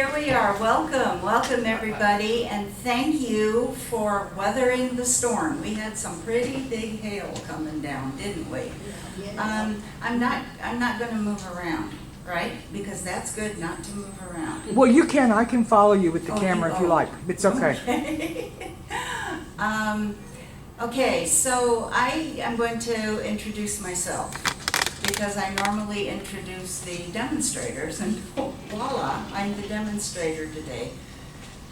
here we are. Welcome everybody, and thank you for weathering the storm. We had some pretty big hail coming down, didn't we? I'm not going to move around, right? Because that's good not to move around. Well, you can. I can follow you with the camera if you like. It's okay. Okay, so I am going to introduce myself, because I normally introduce the demonstrators, and voila, I'm the demonstrator today.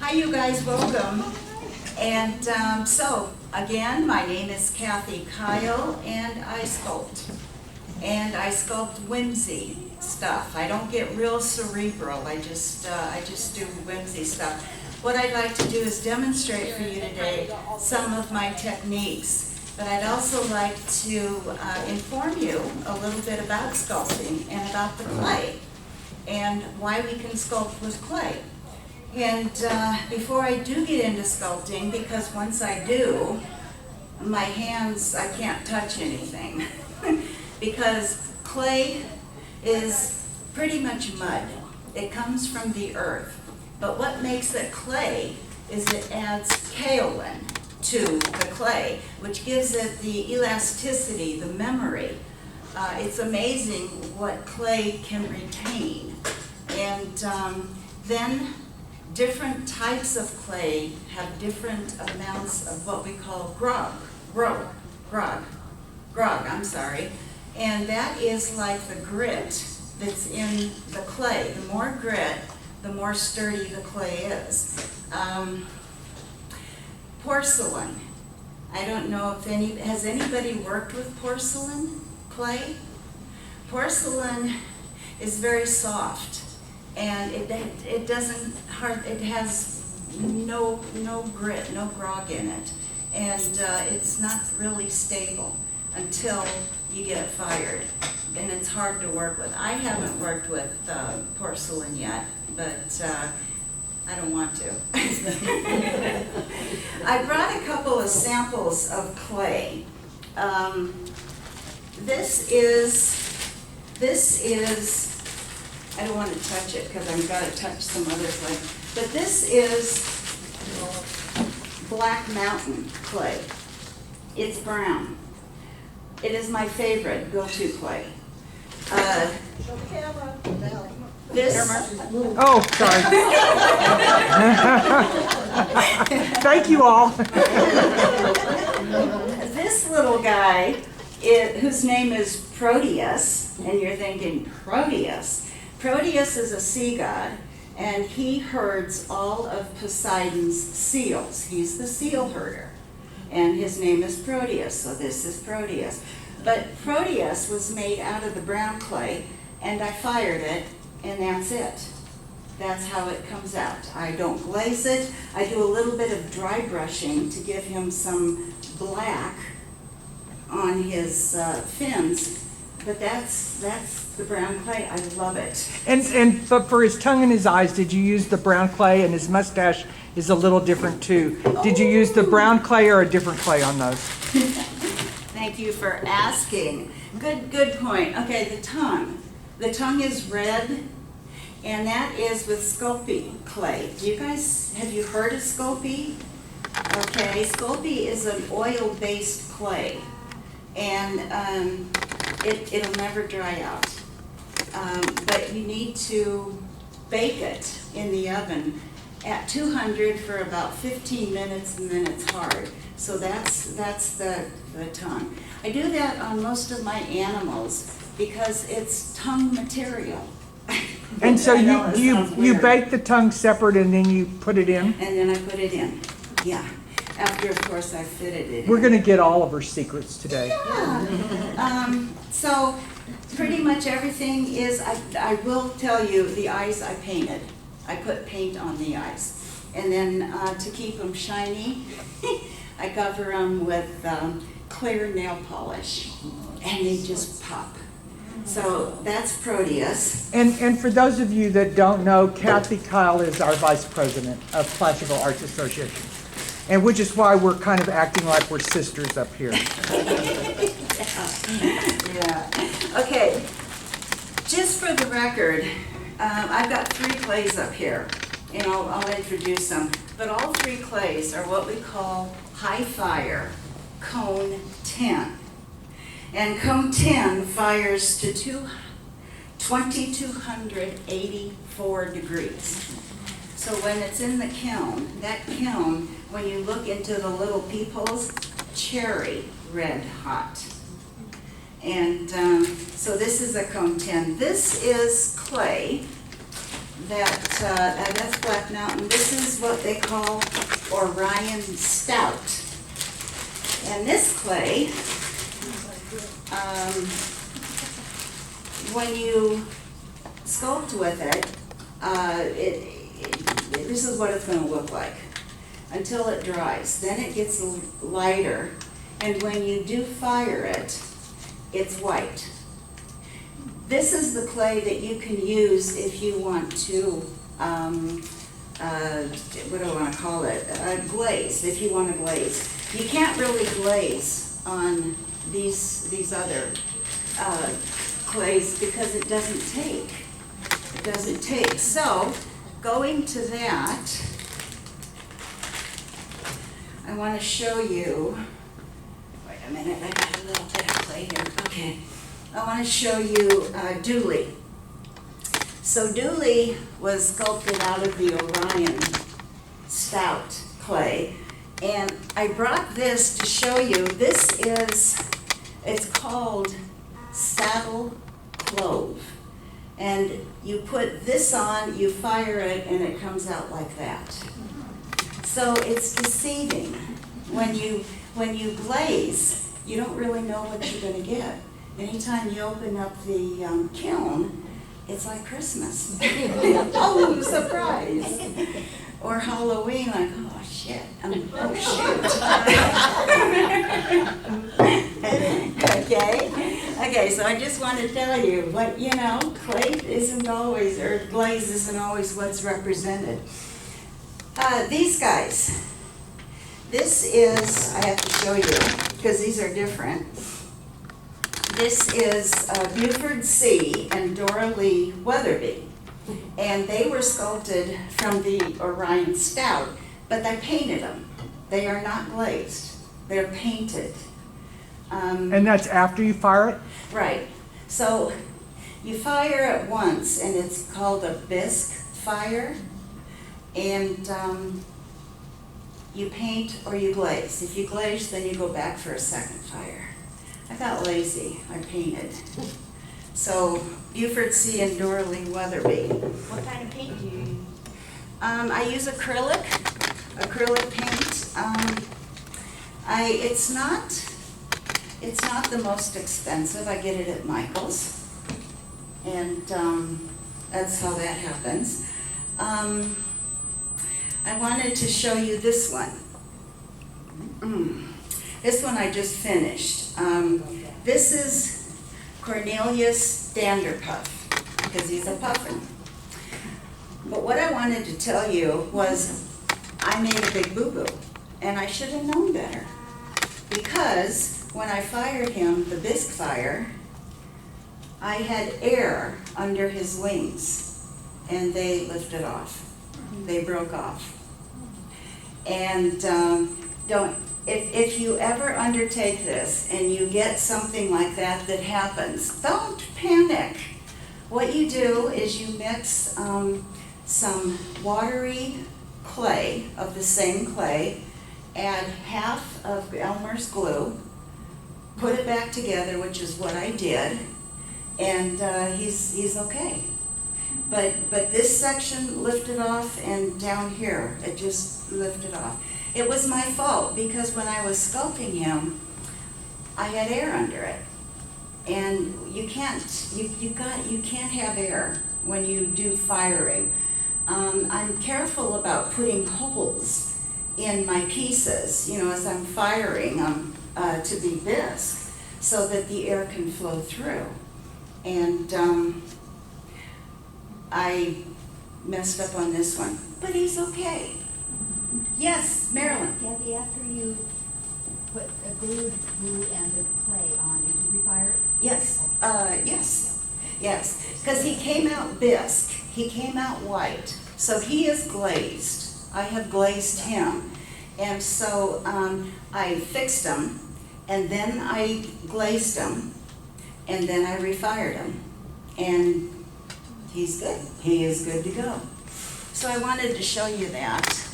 Hi, you guys, welcome. And so, again, my name is Cathy Keil, and I sculpt. And I sculpt whimsy stuff. I don't get real cerebral, I just do whimsy stuff. What I'd like to do is demonstrate for you today some of my techniques. But I'd also like to inform you a little bit about sculpting and about the clay and why we can sculpt with clay. And before I do get into sculpting, because once I do, my hands, I can't touch anything. Because clay is pretty much mud. It comes from the earth. But what makes it clay is it adds kaolin to the clay, which gives it the elasticity, the memory. It's amazing what clay can retain. And then different types of clay have different amounts of what we call grog, and that is like the grit that's in the clay. The more grit, the more sturdy the clay is. Porcelain. I don't know if has anybody worked with porcelain clay? Porcelain is very soft, and it has no grit, no grog in it, and it's not really stable until you get it fired, and it's hard to work with. I haven't worked with porcelain yet, but I don't want to. I brought a couple of samples of clay. This is, I don't want to touch it because I've got to touch some other clay, but this is Black Mountain clay. It's brown. It is my favorite go-to clay. Oh, sorry. Thank you all. This little guy, whose name is Proteus, and you're thinking, Proteus? Proteus is a sea god, and he herds all of Poseidon's seals. He's the seal herder, and his name is Proteus, so this is Proteus. But Proteus was made out of the brown clay, and I fired it, and that's it. That's how it comes out. I don't glaze it. I do a little bit of dry brushing to give him some black on his fins, but that's the brown clay. I love it. But for his tongue and his eyes, did you use the brown clay? And his mustache is a little different too. Did you use the brown clay or a different clay on those? Thank you for asking. Good point. Okay, the tongue. The tongue is red, and that is with Sculpey clay. Have you heard of Sculpey? Okay, Sculpey is an oil-based clay, and it'll never dry out. But you need to bake it in the oven at 200 for about 15 minutes, and then it's hard. So that's the tongue. I do that on most of my animals because it's tongue material. And so you bake the tongue separate and then you put it in? And then I put it in, yeah. After, of course, I fitted it in. We're going to get all of her secrets today. Yeah. So pretty much everything is, I will tell you, the eyes I painted. I put paint on the eyes. And then to keep them shiny, I cover them with clear nail polish, and they just pop. So that's Proteus. And for those of you that don't know, Cathy Keil is our vice president of Classical Arts Association, and which is why we're kind of acting like we're sisters up here. Yeah. Okay. Just for the record, I've got 3 clays up here, and I'll introduce them. But all 3 clays are what we call high fire cone 10. And cone 10 fires to 2,284 degrees. So when it's in the kiln, that kiln, when you look into the little peepholes, cherry red hot. And so this is a cone 10. This is clay that's Black Mountain. This is what they call Orion Stout. And this clay, when you sculpt with it, this is what it's going to look like until it dries. Then it gets lighter, and when you do fire it, it's white. This is the clay that you can use if you want to, what do I want to call it? Glaze, if you want to glaze. You can't really glaze on these other clays because it doesn't take. It doesn't take. So, going to that, I want to show you, wait a minute, I got a little bit of clay here. Okay. I want to show you Dooley. So Dooley was sculpted out of the Orion Stout clay. And I brought this to show you. It's called Saddle Clove. And you put this on, you fire it, and it comes out like that. So it's deceiving. When you glaze, you don't really know what you're going to get. Anytime you open up the kiln, it's like Christmas. Oh, surprise! Or Halloween, like, oh shit, oh shoot. Okay, so I just want to tell you what, clay isn't always, or glaze isn't always what's represented. These guys, this is, I have to show you, because these are different. This is Buford C. and Dora Lee Weatherby. And they were sculpted from the Orion Stout, but I painted them. They are not glazed. They're painted. And that's after you fire it? Right. So you fire it once, and it's called a bisque fire. And you paint or you glaze. If you glaze, then you go back for a second fire. I got lazy. I painted. So Buford C. and Dora Lee Weatherby. What kind of paint do you use? I use acrylic paint. It's not the most expensive. I get it at Michael's, and that's how that happens. I wanted to show you this one. This one I just finished. This is Cornelius Vanderpuff, because he's a puffin. But what I wanted to tell you was I made a big boo-boo, and I should have known better. Because when I fired him, the bisque fire, I had air under his wings, and they lifted off. They broke off. And if you ever undertake this and you get something like that happens, don't panic. What you do is you mix some watery clay of the same clay, add half of Elmer's glue, put it back together, which is what I did, and he's okay. But this section lifted off, and down here it just lifted off. It was my fault because when I was sculpting him, I had air under it, and you can't have air when you do firing. I'm careful about putting holes in my pieces, as I'm firing them to be bisque, so that the air can flow through. And I messed up on this one, but he's okay. Yes, Marilyn. Kathy, after you put a glued glue and the clay on, did you refire it? Yes, yes, because he came out bisque. he came out white. So he is glazed. I have glazed him. And so I fixed him, and then I glazed him, and then I refired him. And he's good. He is good to go. So I wanted to show you that.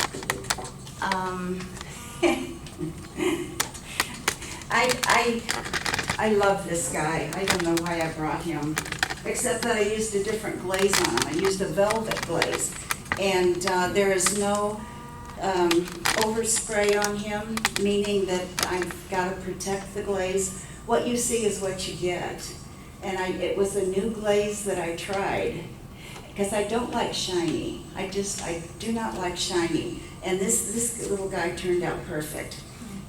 I love this guy. I don't know why I brought him, except that I used a different glaze on him. I used a velvet glaze. And there is no overspray on him, meaning that I've got to protect the glaze. What you see is what you get. And it was a new glaze that I tried, because I don't like shiny. I do not like shiny. And this little guy turned out perfect.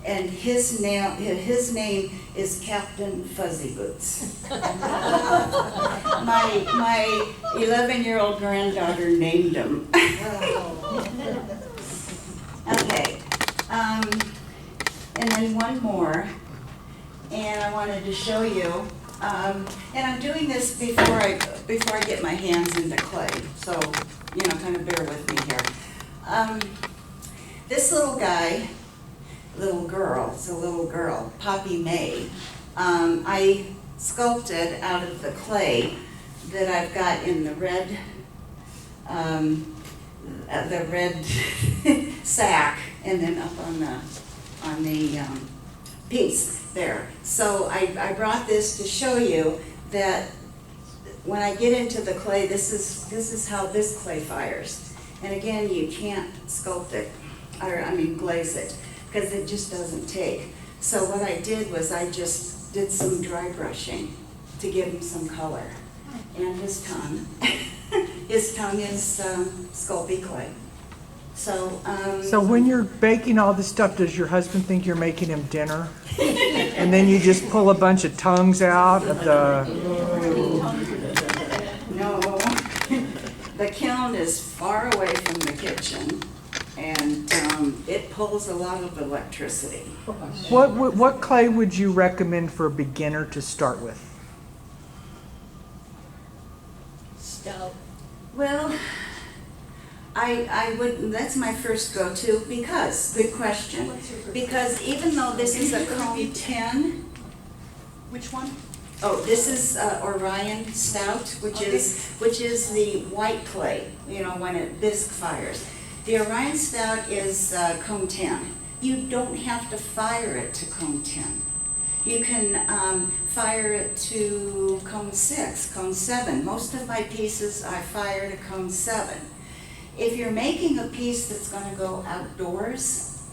And his name is Captain Fuzzy Boots. My 11-year-old granddaughter named him. Okay, and then one more, and I wanted to show you. And I'm doing this before I get my hands into clay, so kind of bear with me here. This little guy. It's a little girl, Poppy May. I sculpted out of the clay that I've got in the red sack, and then up on the piece there. So I brought this to show you that when I get into the clay, this is how this clay fires. And again, you can't sculpt it, glaze it, because it just doesn't take. So what I did was I just did some dry brushing to give him some color. And his tongue, is Sculpey clay. So when you're baking all this stuff, does your husband think you're making him dinner? And then you just pull a bunch of tongues out of the... No. The kiln is far away from the kitchen, and it pulls a lot of electricity. What clay would you recommend for a beginner to start with? Stout. Well, I would, that's my first go-to, because, good question, because even though this is a cone 10, Which one? oh, this is Orion Stout, which is the white clay, when it bisque fires. The Orion Stout is cone 10. You don't have to fire it to cone 10. You can fire it to cone 6, cone 7. Most of my pieces I fire to cone 7. If you're making a piece that's going to go outdoors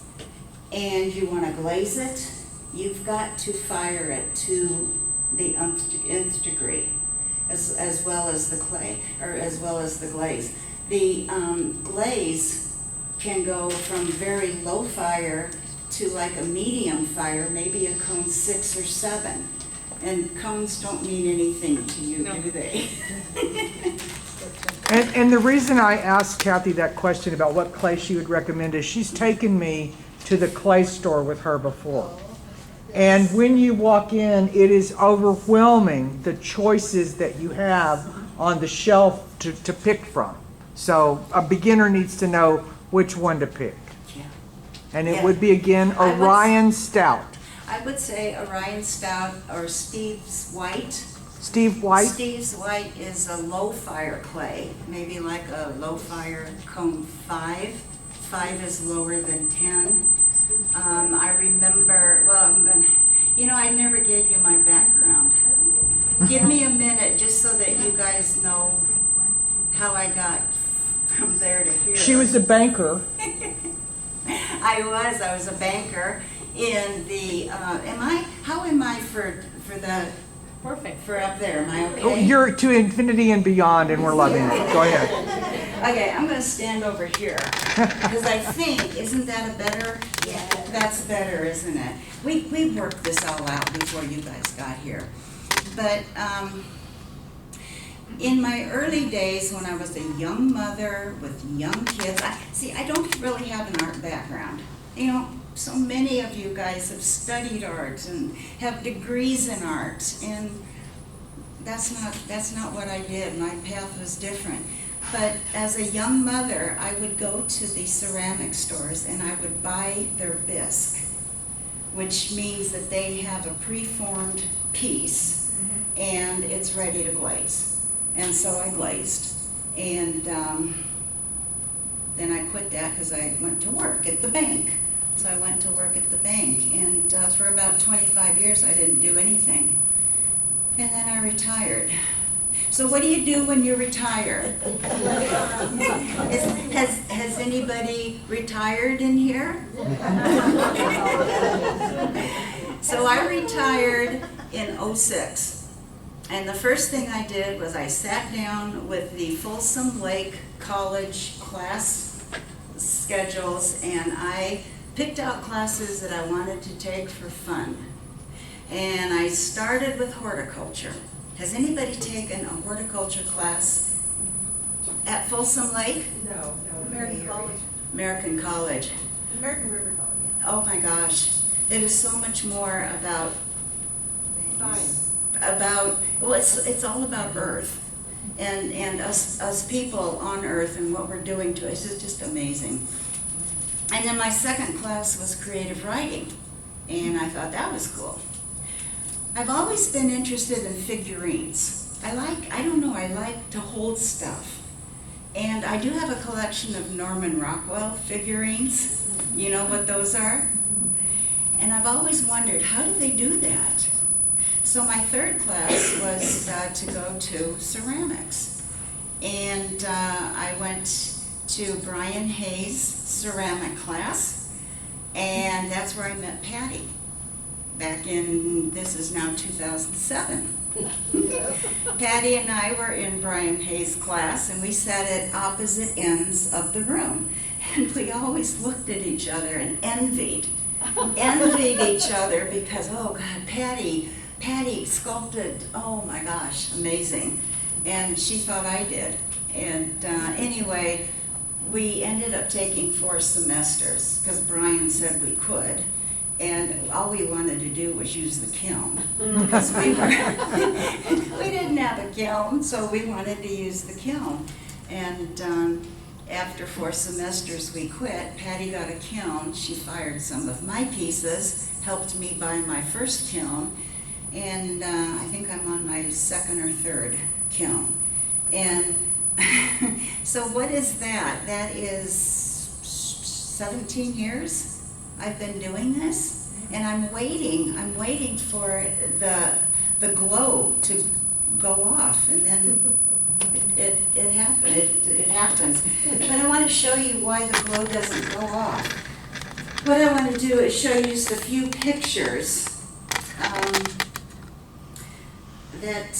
and you want to glaze it, you've got to fire it to the nth degree, as well as the clay, or as well as the glaze. The glaze can go from very low fire to like a medium fire, maybe a cone 6 or 7. And cones don't mean anything to you, do they? And the reason I asked Cathy that question about what clay she would recommend is she's taken me to the clay store with her before. And when you walk in, it is overwhelming, the choices that you have on the shelf to pick from. So a beginner needs to know which one to pick. Yeah. And it would be, again, Orion Stout. I would say Orion Stout or Steve's White. Steve White? Steve's White is a low fire clay, maybe like a low fire cone 5. 5 is lower than 10. I remember, I never gave you my background. Give me a minute just so that you guys know how I got from there to here. She was a banker. I was a banker in the, how am I for the, Perfect. for up there, am I okay? Oh, you're to infinity and beyond, and we're loving it. Go ahead. Okay, I'm gonna stand over here, because I think, isn't that a better? Yeah. That's better, isn't it? We worked this all out before you guys got here. But in my early days, when I was a young mother with young kids, I don't really have an art background. So many of you guys have studied art and have degrees in art, and that's not what I did. My path was different. But as a young mother, I would go to the ceramic stores and I would buy their bisque, which means that they have a preformed piece and it's ready to glaze. And so I glazed. And then I quit that because I went to work at the bank. So I went to work at the bank, and for about 25 years I didn't do anything. And then I retired. So what do you do when you retire? Has anybody retired in here? So I retired in '06. And the first thing I did was I sat down with the Folsom Lake College class schedules, and I picked out classes that I wanted to take for fun. And I started with horticulture. Has anybody taken a horticulture class at Folsom Lake? No. American College. American College. American River College, yeah. Oh my gosh. It is so much more about, well, it's all about Earth and us people on Earth and what we're doing to it. It's just amazing. And then my second class was creative writing, and I thought that was cool. I've always been interested in figurines. I like to hold stuff. And I do have a collection of Norman Rockwell figurines. You know what those are? And I've always wondered, how do they do that? So my third class was to go to ceramics. And I went to Brian Hayes' ceramic class, and that's where I met Patty back in, this is now 2007. Patty and I were in Brian Hayes' class, and we sat at opposite ends of the room, and we always looked at each other and envied each other because, oh God, Patty sculpted, oh my gosh, amazing. And she thought I did. And anyway, we ended up taking 4 semesters because Brian said we could. And all we wanted to do was use the kiln because we didn't have a kiln, so we wanted to use the kiln. And after 4 semesters we quit. Patty got a kiln. She fired some of my pieces, helped me buy my first kiln, and I think I'm on my 2nd or 3rd kiln. And so what is that? That is 17 years I've been doing this, and I'm waiting for the glow to go off, and then it happens. But I want to show you why the glow doesn't go off. What I want to do is show you just a few pictures that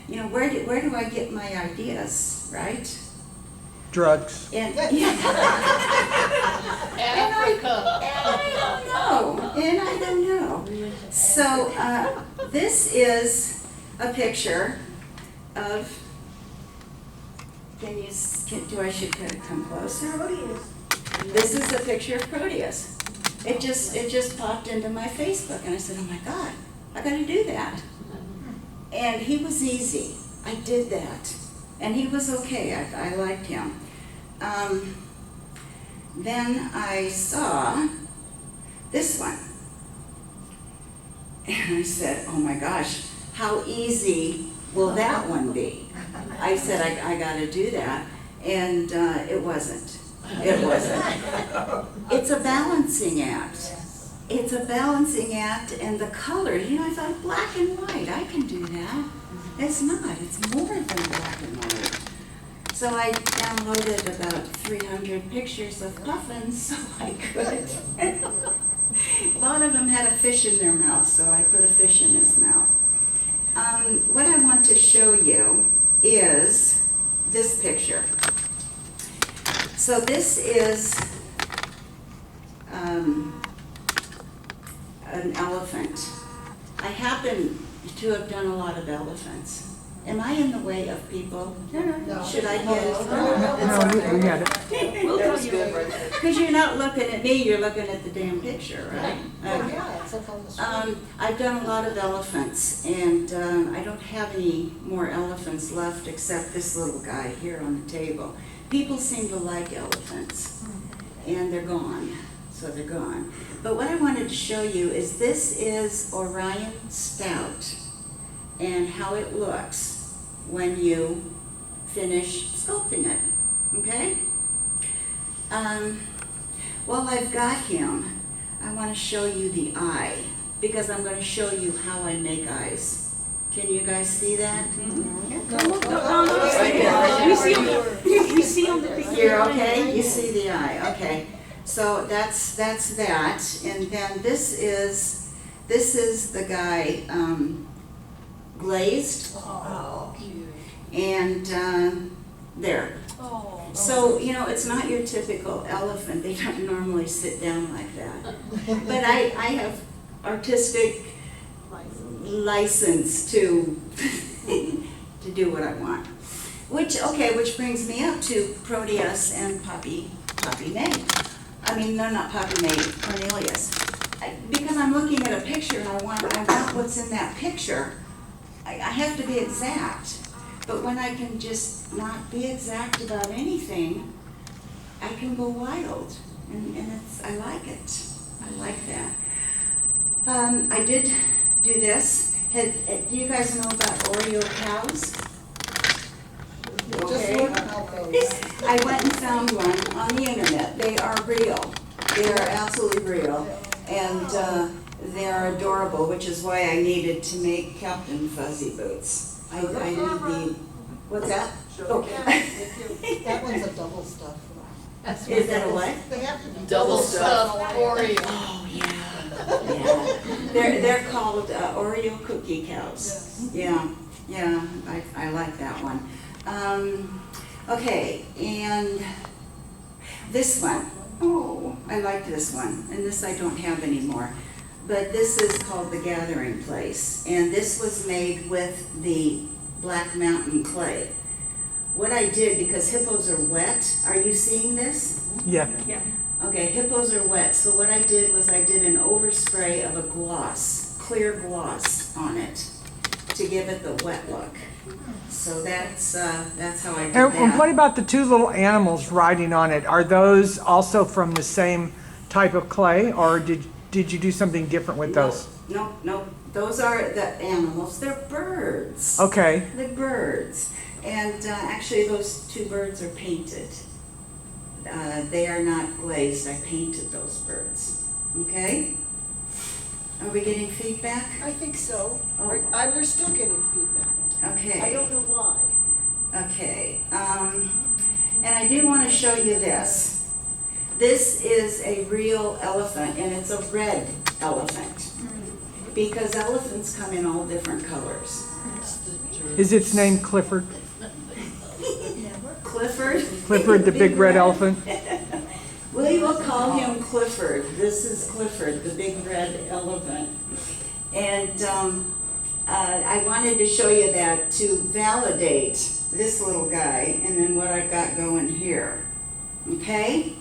you know, where do I get my ideas, right? Drugs. And I don't know. So this is a picture of. Do I should come closer? This is a picture of Proteus. It just popped into my Facebook, and I said, oh my God, I got to do that. And he was easy. I did that. And he was okay. I liked him. Then I saw this one. And I said, oh my gosh, how easy will that one be? I said, I got to do that. And it wasn't. It wasn't. It's a balancing act. It's a balancing act, and the color, you know, I thought black and white, I can do that. It's not, it's more than black and white. So I downloaded about 300 pictures of puffins so I could. A lot of them had a fish in their mouth, so I put a fish in his mouth. What I want to show you is this picture. So this is an elephant. I happen to have done a lot of elephants. Am I in the way of people? No. Should I get? No, we got it. We'll That tell was you good later. right there. Because you're not looking at me, you're looking at the damn picture, right? Oh, Okay. yeah, it's up on the screen. I've done a lot of elephants, and I don't have any more elephants left except this little guy here on the table. People seem to like elephants, and they're gone, so they're gone. But what I wanted to show you is this is Orion Stout, and how it looks when you finish sculpting it, okay? While I've got him, I want to show you the eye, because I'm going to show you how I make eyes. Can you guys see that? You see on the picture. Here, okay? You see the eye, okay. So that's that, and then this is the guy glazed, Oh, cute. and there. Oh. So, you know, it's not your typical elephant. They don't normally sit down like that. But I have artistic license to to do what I want. Which brings me up to Proteus and Poppy May. I mean, no, not Poppy May, Cornelius. Because I'm looking at a picture and I want what's in that picture. I have to be exact. But when I can just not be exact about anything, I can go wild, and I like it. I like that. I did do this. Do you guys know about Oreo cows? Just Okay. look how those. I went and found one on the internet. They are real. They are absolutely real, and they're adorable, which is why I needed to make Captain Fuzzy Boots. I need the, what's that? Oh. That one's a double stuff. Is that a what? They have to be Double stuff Oreo. Oh, yeah. They're called Oreo cookie cows. Yes. Yeah, I like that one. Okay, and this one. Oh, I like this one, and this I don't have anymore. But this is called The Gathering Place, and this was made with the Black Mountain clay. What I did, because hippos are wet, are you seeing this? Yeah. Okay, hippos are wet, so what I did was I did an overspray of a gloss, clear gloss on it to give it the wet look. So that's how I did And what that. about the two little animals riding on it? Are those also from the same type of clay, or did you do something different with those? No, those are the animals, they're birds. Okay. The birds. And actually, those two birds are painted. They are not glazed. I painted those birds. Okay? Are we getting feedback? I think so. Oh. We're still getting feedback. I Okay. don't know why. Okay. And I do want to show you this. This is a real elephant, and it's a red elephant. Because elephants come in all different colors. Is its name Clifford? Clifford? Clifford, the big red elephant? We will call him Clifford. This is Clifford, the big red elephant. And I wanted to show you that to validate this little guy and then what I've got going here. Okay?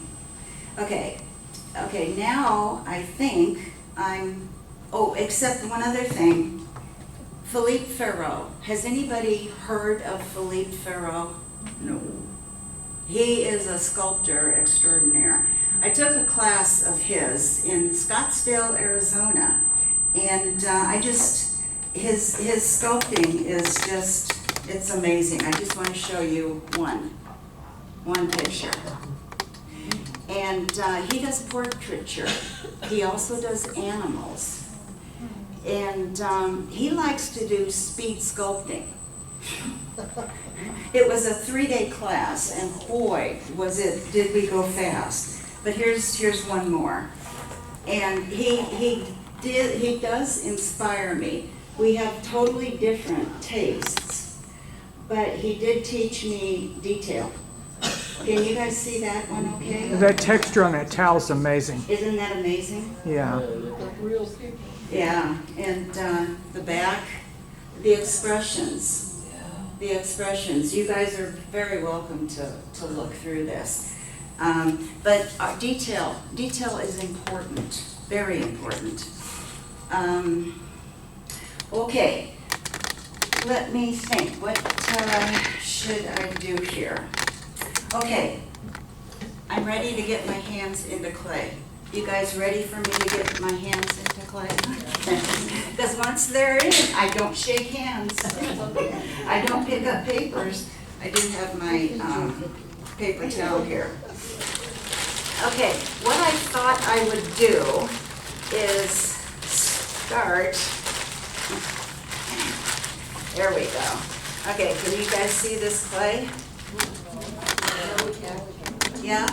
Okay, now I think except one other thing. Philippe Ferreau. Has anybody heard of Philippe Ferreau? No. He is a sculptor extraordinaire. I took a class of his in Scottsdale, Arizona, and his sculpting is just, it's amazing. I just want to show you one picture. And he does portraiture. He also does animals. And he likes to do speed sculpting. It was a 3-day class, and boy, did we go fast. But here's one more. And he does inspire me. We have totally different tastes, but he did teach me detail. Can you guys see that one okay? That texture on that towel is amazing. Isn't that amazing? Yeah. Real people. Yeah, and the back, the expressions. The expressions. You guys are very welcome to look through this. But detail is important, very important. Okay, let me think, what should I do here? Okay, I'm ready to get my hands into clay. You guys ready for me to get my hands into clay? Because once they're in, I don't shake hands. I don't pick up papers. I do have my paper towel here. Okay, what I thought I would do is start. There we go. Okay, can you guys see this clay? Yeah?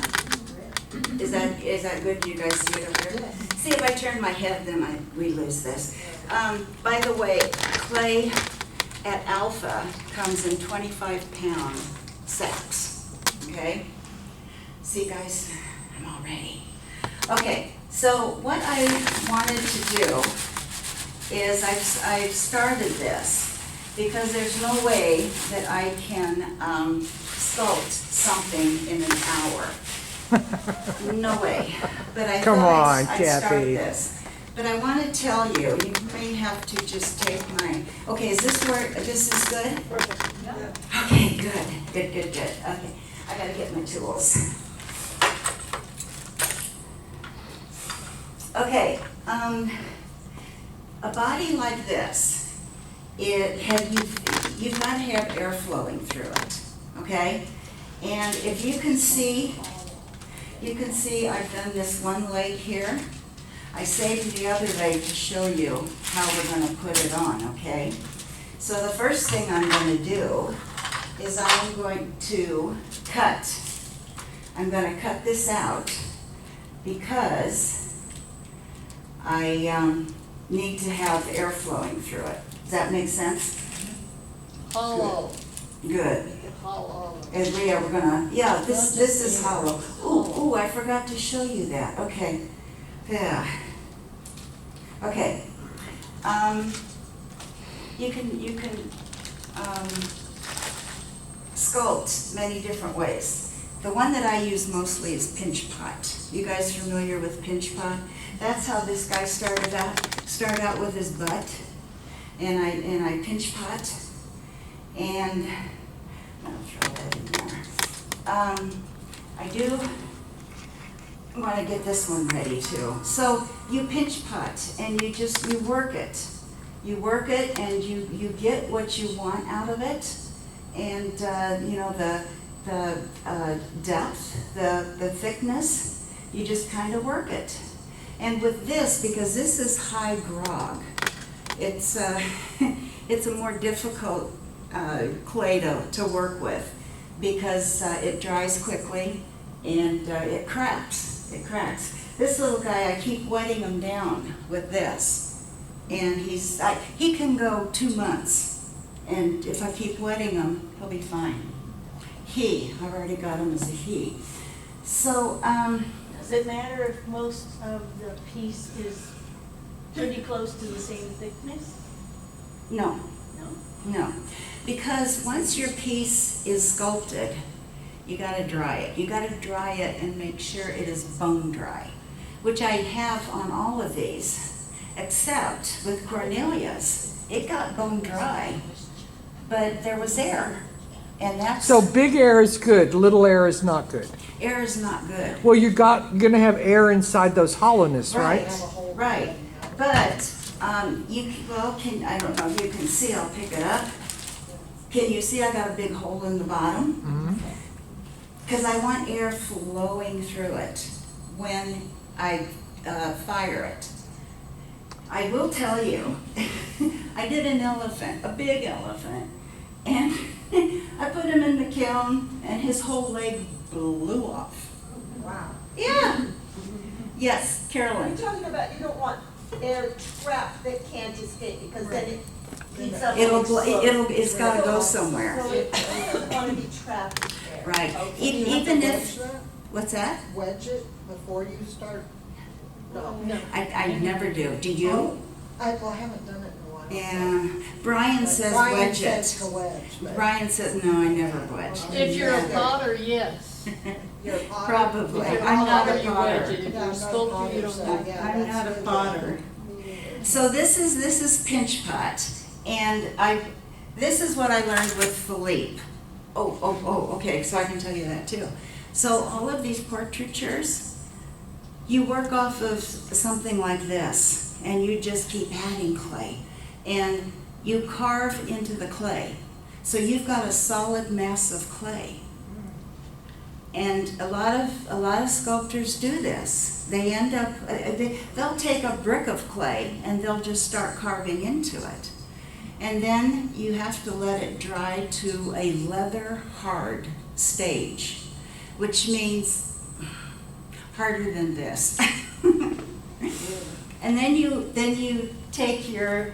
Is that good? Do you guys see it over here? See, if I turn my head, then we lose this. By the way, clay at Alpha comes in 25-pound sacks, okay? See, guys, I'm all ready. Okay, so what I wanted to do is I've started this because there's no way that I can sculpt something in an hour. No way. But I Come thought on, I'd start Kathy. this. But I want to tell you, you may have to just take my, okay, is this where, this is good? Okay, good. Okay, I gotta get my tools. Okay, a body like this, you've got to have air flowing through it, okay? And if you can see I've done this one leg here. I saved the other leg to show you how we're going to put it on, okay? So the first thing I'm going to do is I'm going to cut. I'm going to cut this out because I need to have air flowing through it. Does that make sense? Hollow. Good. Hollow. And Leah, we're gonna, yeah, this is hollow. Ooh, I forgot to show you that. Okay. Yeah. Okay. You can sculpt many different ways. The one that I use mostly is pinch pot. You guys familiar with pinch pot? That's how this guy started out with his butt. And I pinch pot. And I'll throw that in there. I do want to get this one ready too. So you pinch pot and you work it. You work it and you get what you want out of it. And you know, the depth, the thickness, you just kind of work it. And with this, because this is high grog, it's it's a more difficult clay to work with because it dries quickly and it cracks. This little guy, I keep wetting him down with this, and he can go 2 months, and if I keep wetting him, he'll be fine. I've already got him as a he. So, Does it matter if most of the piece is pretty close to the same thickness? no. No? No, because once your piece is sculpted, you gotta dry it. You gotta dry it and make sure it is bone dry, which I have on all of these, except with Cornelia's. It got bone dry, but there was air, and that's, So big air is good, little air is not good. air is not good. Well, you're gonna have air inside those hollowness, right? Right, but, I don't know if you can see, I'll pick it up. Can you see I got a big hole in the bottom? Because I want air flowing through it when I fire it. I will tell you, I did an elephant, a big elephant, and I put him in the kiln and his whole leg blew off. Wow. Yeah. Yes, Carolyn. You're talking about you don't want air trapped that can't escape because then it heats up. It's gotta go somewhere. So it doesn't want to be trapped in there. Right. Do you have Even to if, wedge that? what's that? Wedge it before you start? No. No. I never do. Do you? Well, I haven't done it in a while. Yeah. Brian But says Brian wedge says it. to wedge, but- Brian says, no, I never wedge. If you're a potter, yes. You're a potter? Probably. Yeah. I'm not a You potter. wedge it. If Yeah, you're I'm a not a sculptor, potter, you don't so, have. yeah, I'm that's not a good. potter. So this is pinch pot, and this is what I learned with Philippe. Okay, so I can tell you that too. So all of these portraitures, you work off of something like this, and you just keep adding clay, and you carve into the clay. So you've got a solid mass of clay. And a lot of sculptors do this. They end up, they'll take a brick of clay and they'll just start carving into it. And then you have to let it dry to a leather hard stage, which means harder than this. And then you take your,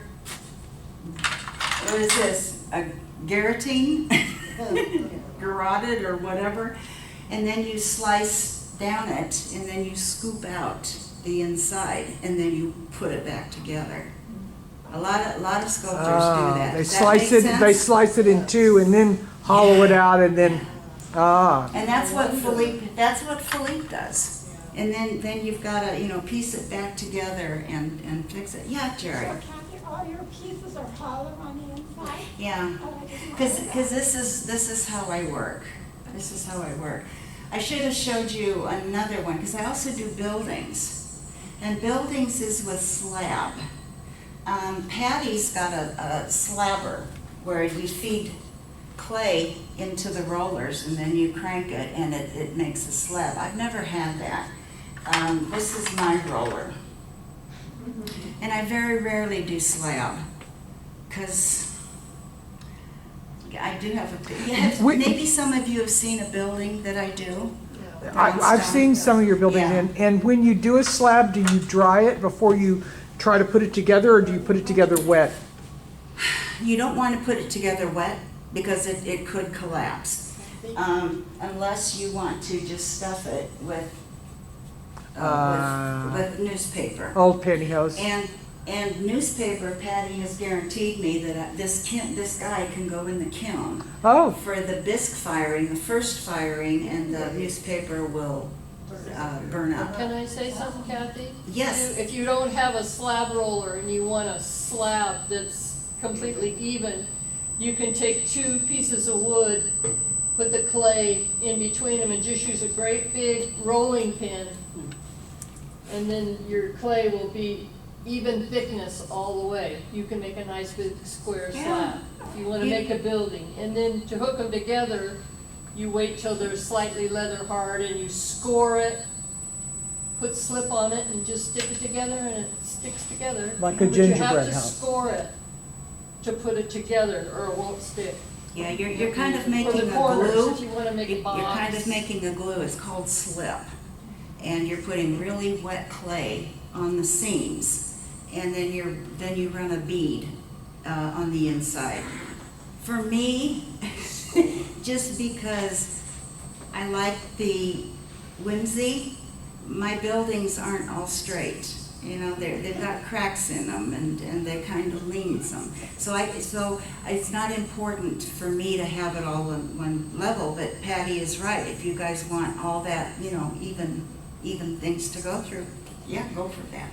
what is this, a garroting? Garroted or whatever, and then you slice down it, and then you scoop out the inside, and then you put it back together. A lot of sculptors do that. They Does that slice make it, they sense? slice it in two and then hollow it out and then, And that's what Philippe does. And then you've got to, piece it back together and fix it. Yeah, Jerry. So Cathy, all your pieces are hollow on the inside? Yeah. Oh, I didn't know Because that. this is how I work. This is how I work. I should have showed you another one, because I also do buildings. And buildings is with slab. Patty's got a slabber where you feed clay into the rollers and then you crank it and it makes a slab. I've never had that. This is my roller. And I very rarely do slab, because I do have maybe some of you have seen a building that I do. I've seen some of your buildings, Yeah. and when you do a slab, do you dry it before you try to put it together, or do you put it together wet? You don't want to put it together wet, because it could collapse. Unless you want to just stuff it with newspaper. Old pantyhose. And newspaper, Patty has guaranteed me that this guy can go in the kiln Oh, for the bisque firing, the first firing, and the newspaper will burn up. Can I say something, Kathy? Yes. If you don't have a slab roller and you want a slab that's completely even, you can take two pieces of wood, put the clay in between them, and just use a great big rolling pin. And then your clay will be even thickness all the way. You can make a nice big square Yeah. slab if you want to make a building. And then to hook them together, you wait till they're slightly leather hard and you score it, put slip on it and just stick it together and it sticks together. Like a But you gingerbread have to house. score it to put it together or it won't stick. Yeah, you're kind of For making the a corners, glue. if you want to make a You're box. kind of making a glue. It's called slip. And you're putting really wet clay on the seams. And then you run a bead on the inside. For me, just because I like the whimsy, my buildings aren't all straight. They've got cracks in them and they kind of lean some. So it's not important for me to have it all on one level, but Patty is right. If you guys want all that, even things to go through, yeah, go for that.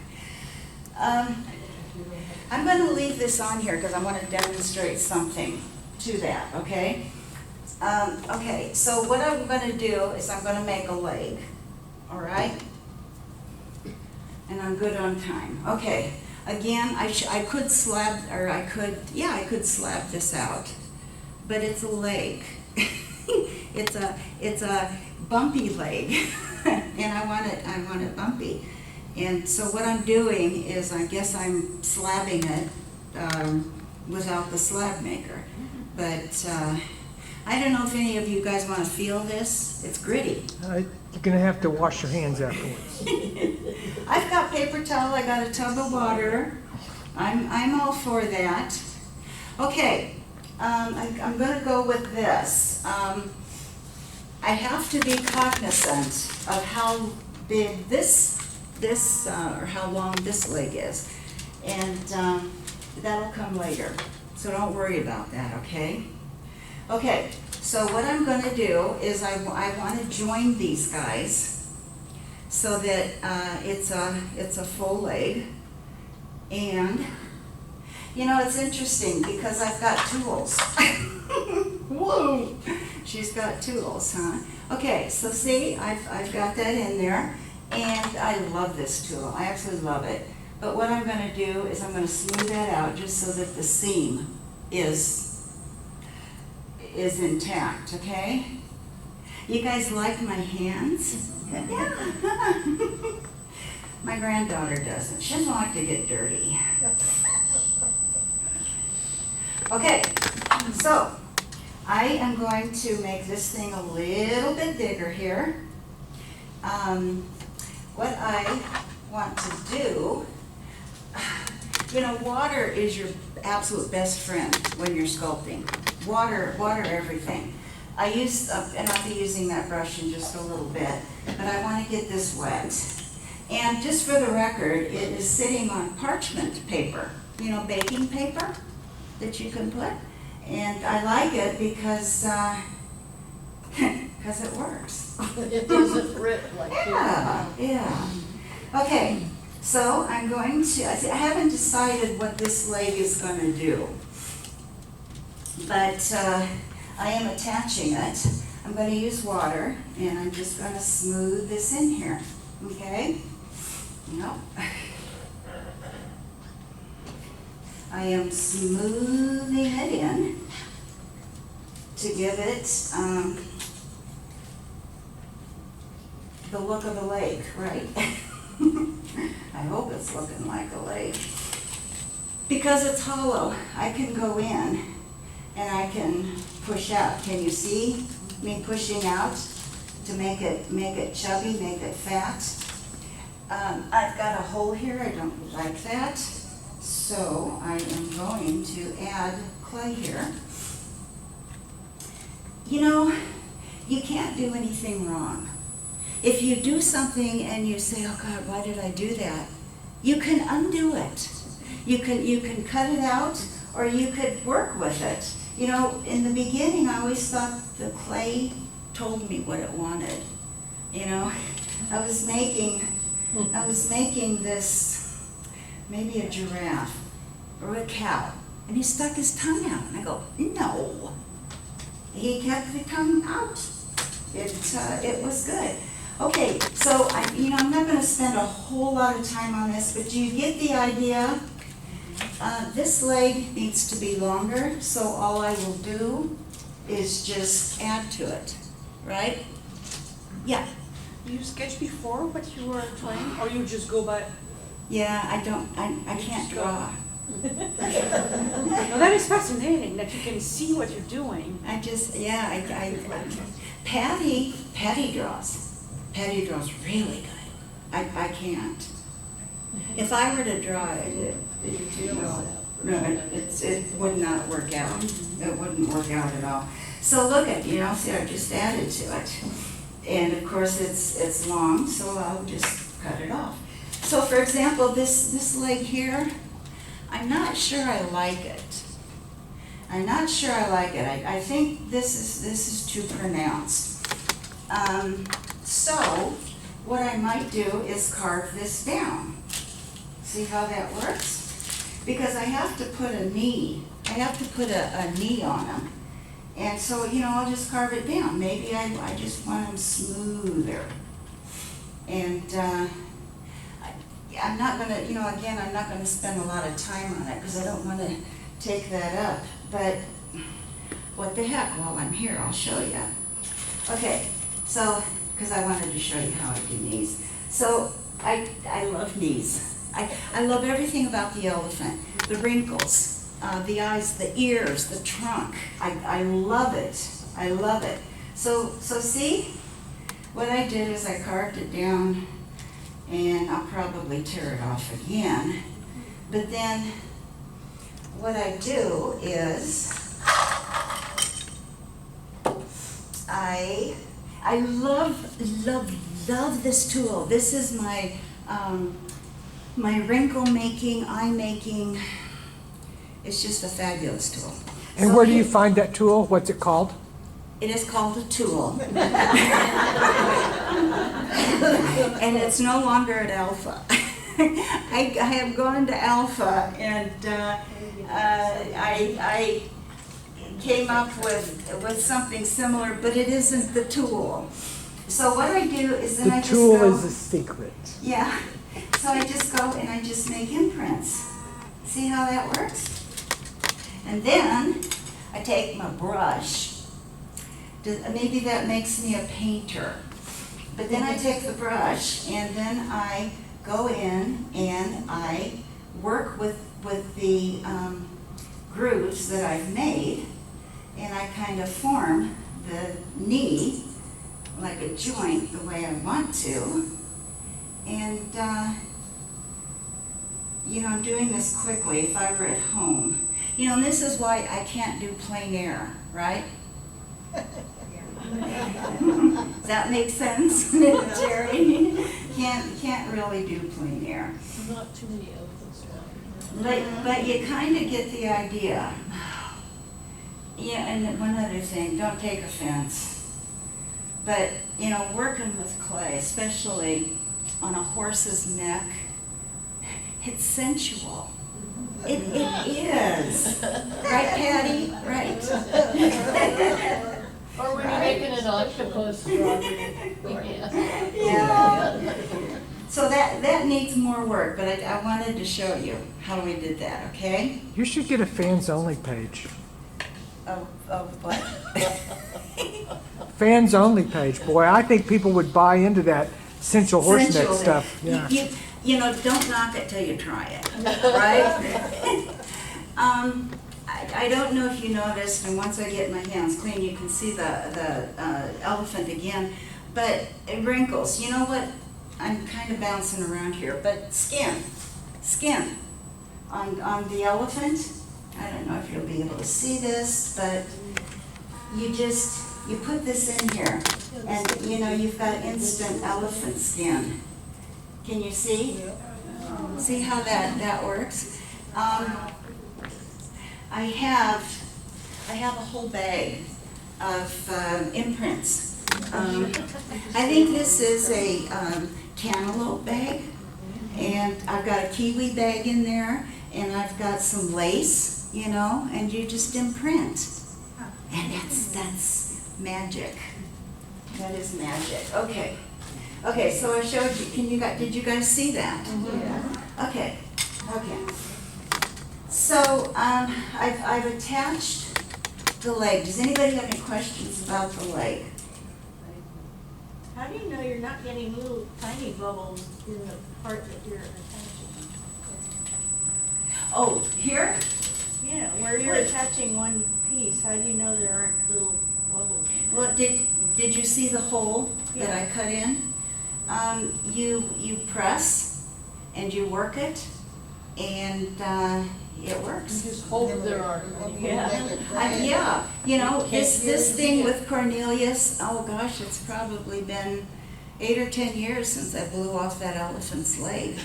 I'm going to leave this on here because I want to demonstrate something to that, okay? Okay, so what I'm going to do is I'm going to make a leg, all right? And I'm good on time. Okay, again, I could slab this out, but it's a leg. It's a bumpy leg, and I want it bumpy. And so what I'm doing is, I guess I'm slabbing it without the slab maker. But I don't know if any of you guys want to feel this. It's gritty. You're gonna have to wash your hands afterwards. I've got paper towel, I got a tub of water. I'm all for that. Okay, I'm gonna go with this. I have to be cognizant of how big this or how long this leg is. And that'll come later. So don't worry about that, okay? Okay, so what I'm gonna do is I wanna join these guys so that it's a full leg. And, you know, it's interesting because I've got tools. Whoa! She's got tools, huh? Okay, so see, I've got that in there, and I love this tool. I absolutely love it. But what I'm gonna do is I'm gonna smooth that out just so that the seam is intact, okay? You guys like my hands? Yeah. My granddaughter doesn't. She doesn't like to get dirty. Okay, so I am going to make this thing a little bit bigger here. What I want to do, you know, water is your absolute best friend when you're sculpting. Water everything. And I'll be using that brush in just a little bit, but I want to get this wet. And just for the record, it is sitting on parchment paper, you know, baking paper that you can put. And I like it because it works. It doesn't rip like Yeah, yeah. Okay, so I'm going to, I haven't decided what this leg is going to do, but I am attaching it. I'm going to use water, and I'm just going to smooth this in here, okay? No. I am smoothing it in to give it the look of a leg, right? I hope it's looking like a leg. Because it's hollow, I can go in and I can push out. Can you see me pushing out to make it chubby, make it fat? I've got a hole here, I don't like that. So I am going to add clay here. You know, you can't do anything wrong. If you do something and you say, oh God, why did I do that? You can undo it. You can cut it out, or you could work with it. You know, in the beginning, I always thought the clay told me what it wanted. You know, I was making this, maybe a giraffe or a cow, and he stuck his tongue out, and I go, no. He kept the tongue out. It was good. Okay, so I'm not going to spend a whole lot of time on this, but do you get the idea? This leg needs to be longer, so all I will do is just add to it, right? Yeah. You sketch before what you were trying, or you just go by? Yeah, I can't draw. No, that is fascinating that you can see what you're doing. Patty draws. Patty draws really good. I can't. If I were to draw it, it would not work out. It wouldn't work out at all. So look at, see, I just added to it. And of course it's long, so I'll just cut it off. So for example, this leg here, I'm not sure I like it. I think this is too pronounced. So what I might do is carve this down. See how that works? Because I have to put a knee. I have to put a knee on them. And so, I'll just carve it down. Maybe I just want them smoother. And I'm not going to, I'm not going to spend a lot of time on it because I don't want to take that up. But what the heck, while I'm here, I'll show you. Okay, so, because I wanted to show you how I do knees. So, I love knees. I love everything about the elephant. The wrinkles, the eyes, the ears, the trunk. I love it. I love it. So see, what I did is I carved it down, and I'll probably tear it off again. But then what I do is I love this tool. This is my my wrinkle making, eye making. It's just a fabulous tool. And where do you find that tool? What's it called? It is called a tool. And it's no longer at Alpha. I have gone to Alpha, and I came up with something similar, but it isn't the tool. So what I do is then I The just tool go. is a secret. Yeah, so I just go and I just make imprints. See how that works? And then I take my brush. Maybe that makes me a painter. But then I take the brush and then I go in and I work with the grooves that I've made, and I kind of form the knee like a joint the way I want to. And, I'm doing this quickly if I were at home. And this is why I can't do plein air, right? Does that make sense, Jerry? Can't really do plein air. Not too many elephants around here. But you kind of get the idea. Yeah, and then one other thing, don't take offense. But, working with clay, especially on a horse's neck, it's sensual. It is. Right, Patty? Right. Or when you're making an octopus drawing. Yeah. So that needs more work, but I wanted to show you how we did that, okay? You should get a fans only page. Of what? Fans only page. Boy, I think people would buy into that sensual horse neck Sensual. stuff. Yeah. Don't knock it till you try it, right? I don't know if you noticed, and once I get my hands clean, you can see the elephant again, but wrinkles. You know what? I'm kind of bouncing around here, but skin on the elephant. I don't know if you'll be able to see this, but you put this in here, and you've got instant elephant skin. Can you see? See how that works? I have a whole bag of imprints. I think this is a cantaloupe bag, and I've got a kiwi bag in there, and I've got some lace, and you just imprint. And that's magic. That is magic. Okay, so I showed you. Did you guys see that? Yeah. Okay. So I've attached the leg. Does anybody have any questions about the leg? How do you know you're not getting little tiny bubbles in the part that you're attaching? Oh, here? Yeah, where you're attaching one piece, how do you know there aren't little bubbles in there? Well, did you see the hole that I cut in? You press and you work it, and it works. Just hope there aren't. Yeah, this thing with Cornelius, oh gosh, it's probably been 8 or 10 years since I blew off that elephant's leg.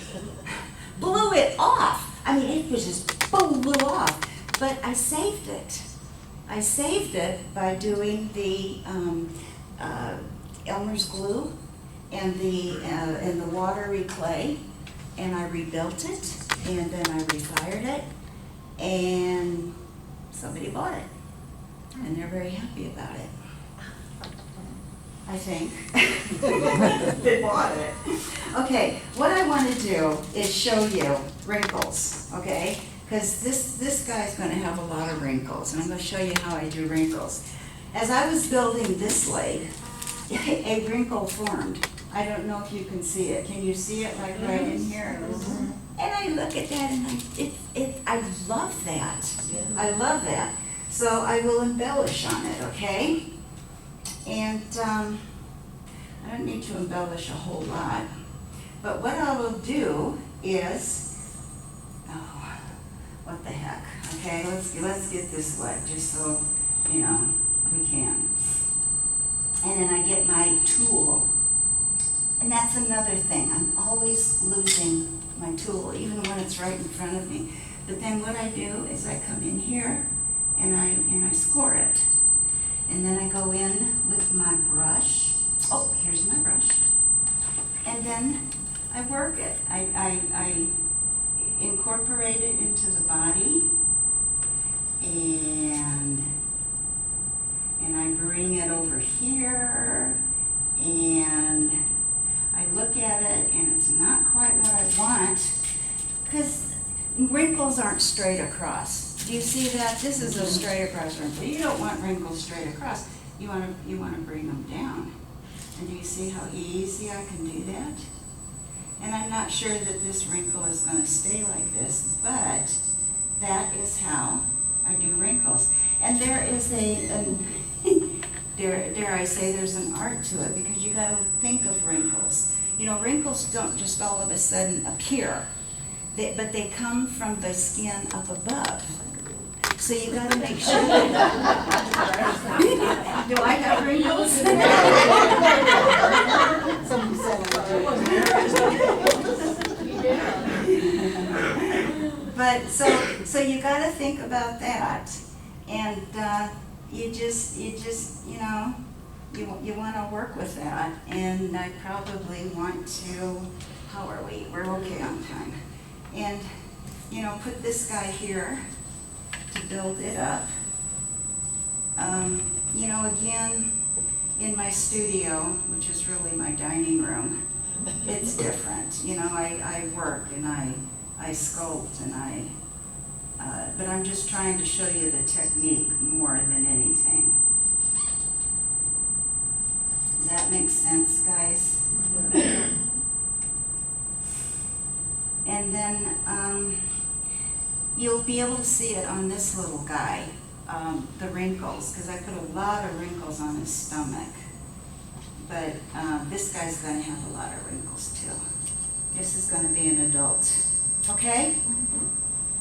Blew it off. I mean, it was just boom, blew off. But I saved it. I saved it by doing the Elmer's glue and the watery clay, and I rebuilt it, and then I refired it, and somebody bought it, and they're very happy about it. I think. They bought it. Okay, what I want to do is show you wrinkles, okay? Because this guy's going to have a lot of wrinkles, and I'm going to show you how I do wrinkles. As I was building this leg, a wrinkle formed. I don't know if you can see it. Can you see it like right in here? And I look at that and I love that. I love that. So I will embellish on it, okay? And I don't need to embellish a whole lot. But what I will do is, what the heck? Okay, let's get this leg just so, we can. And then I get my tool. And that's another thing. I'm always losing my tool, even when it's right in front of me. But then what I do is I come in here and I score it. And then I go in with my brush. Oh, here's my brush. And then I work it. I incorporate it into the body, and I bring it over here, and I look at it, and it's not quite what I want, because wrinkles aren't straight across. Do you see that? This is a straight across wrinkle. You don't want wrinkles straight across. You want to bring them down. And do you see how easy I can do that? And I'm not sure that this wrinkle is going to stay like this, but that is how I do wrinkles. And there is dare I say, there's an art to it, because you got to think of wrinkles. You know, wrinkles don't just all of a sudden appear, but they come from the skin up above. So you got to make sure that. Do I have wrinkles? Somebody said But so you got to think about that, and you just you know, you want to work with that, and I probably want to. How are we? We're okay on time, and you know, put this guy here to build it up. You know, again, in my studio, which is really my dining room, it's different. You know, I work and I sculpt and but I'm just trying to show you the technique more than anything. Does that make sense, guys? And then you'll be able to see it on this little guy, the wrinkles, because I put a lot of wrinkles on his stomach. But this guy's going to have a lot of wrinkles too. This is going to be an adult. Okay?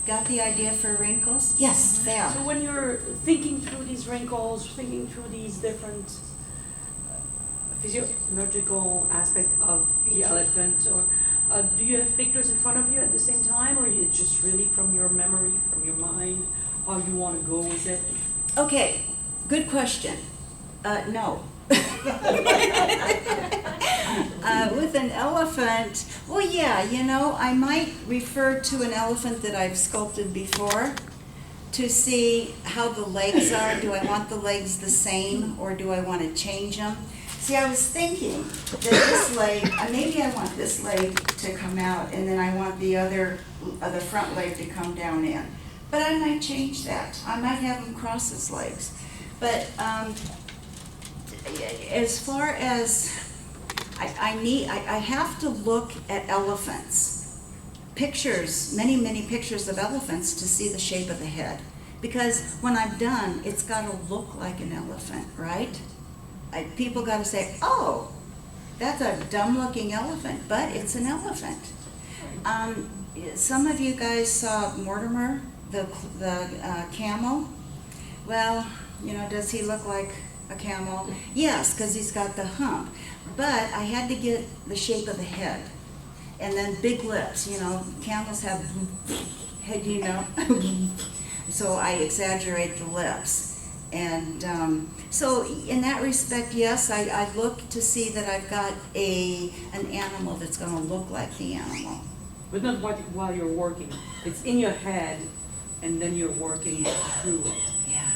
Got the idea for wrinkles? Yes, they are. So when you're thinking through these wrinkles, thinking through these different physiological aspects of the elephant, or do you have pictures in front of you at the same time, or is it just really from your memory, from your mind, how you want to go with it? Okay, good question. No. With an elephant, well, yeah, you know, I might refer to an elephant that I've sculpted before to see how the legs are. Do I want the legs the same, or do I want to change them? See, I was thinking that this leg, maybe I want this leg to come out, and then I want the front leg to come down in. But I might change that. I might have him cross his legs. But as far as I have to look at elephants, pictures, many pictures of elephants to see the shape of the head. Because when I'm done, it's got to look like an elephant, right? People got to say, oh, that's a dumb-looking elephant, but it's an elephant. Some of you guys saw Mortimer, the camel. Well, you know, does he look like a camel? Yes, because he's got the hump. But I had to get the shape of the head. And then big lips, you know, camels have head, you know. So I exaggerate the lips. And so in that respect, yes, I look to see that I've got an animal that's going to look like the animal. But not while you're working. It's in your head, and then you're working through it. Yeah.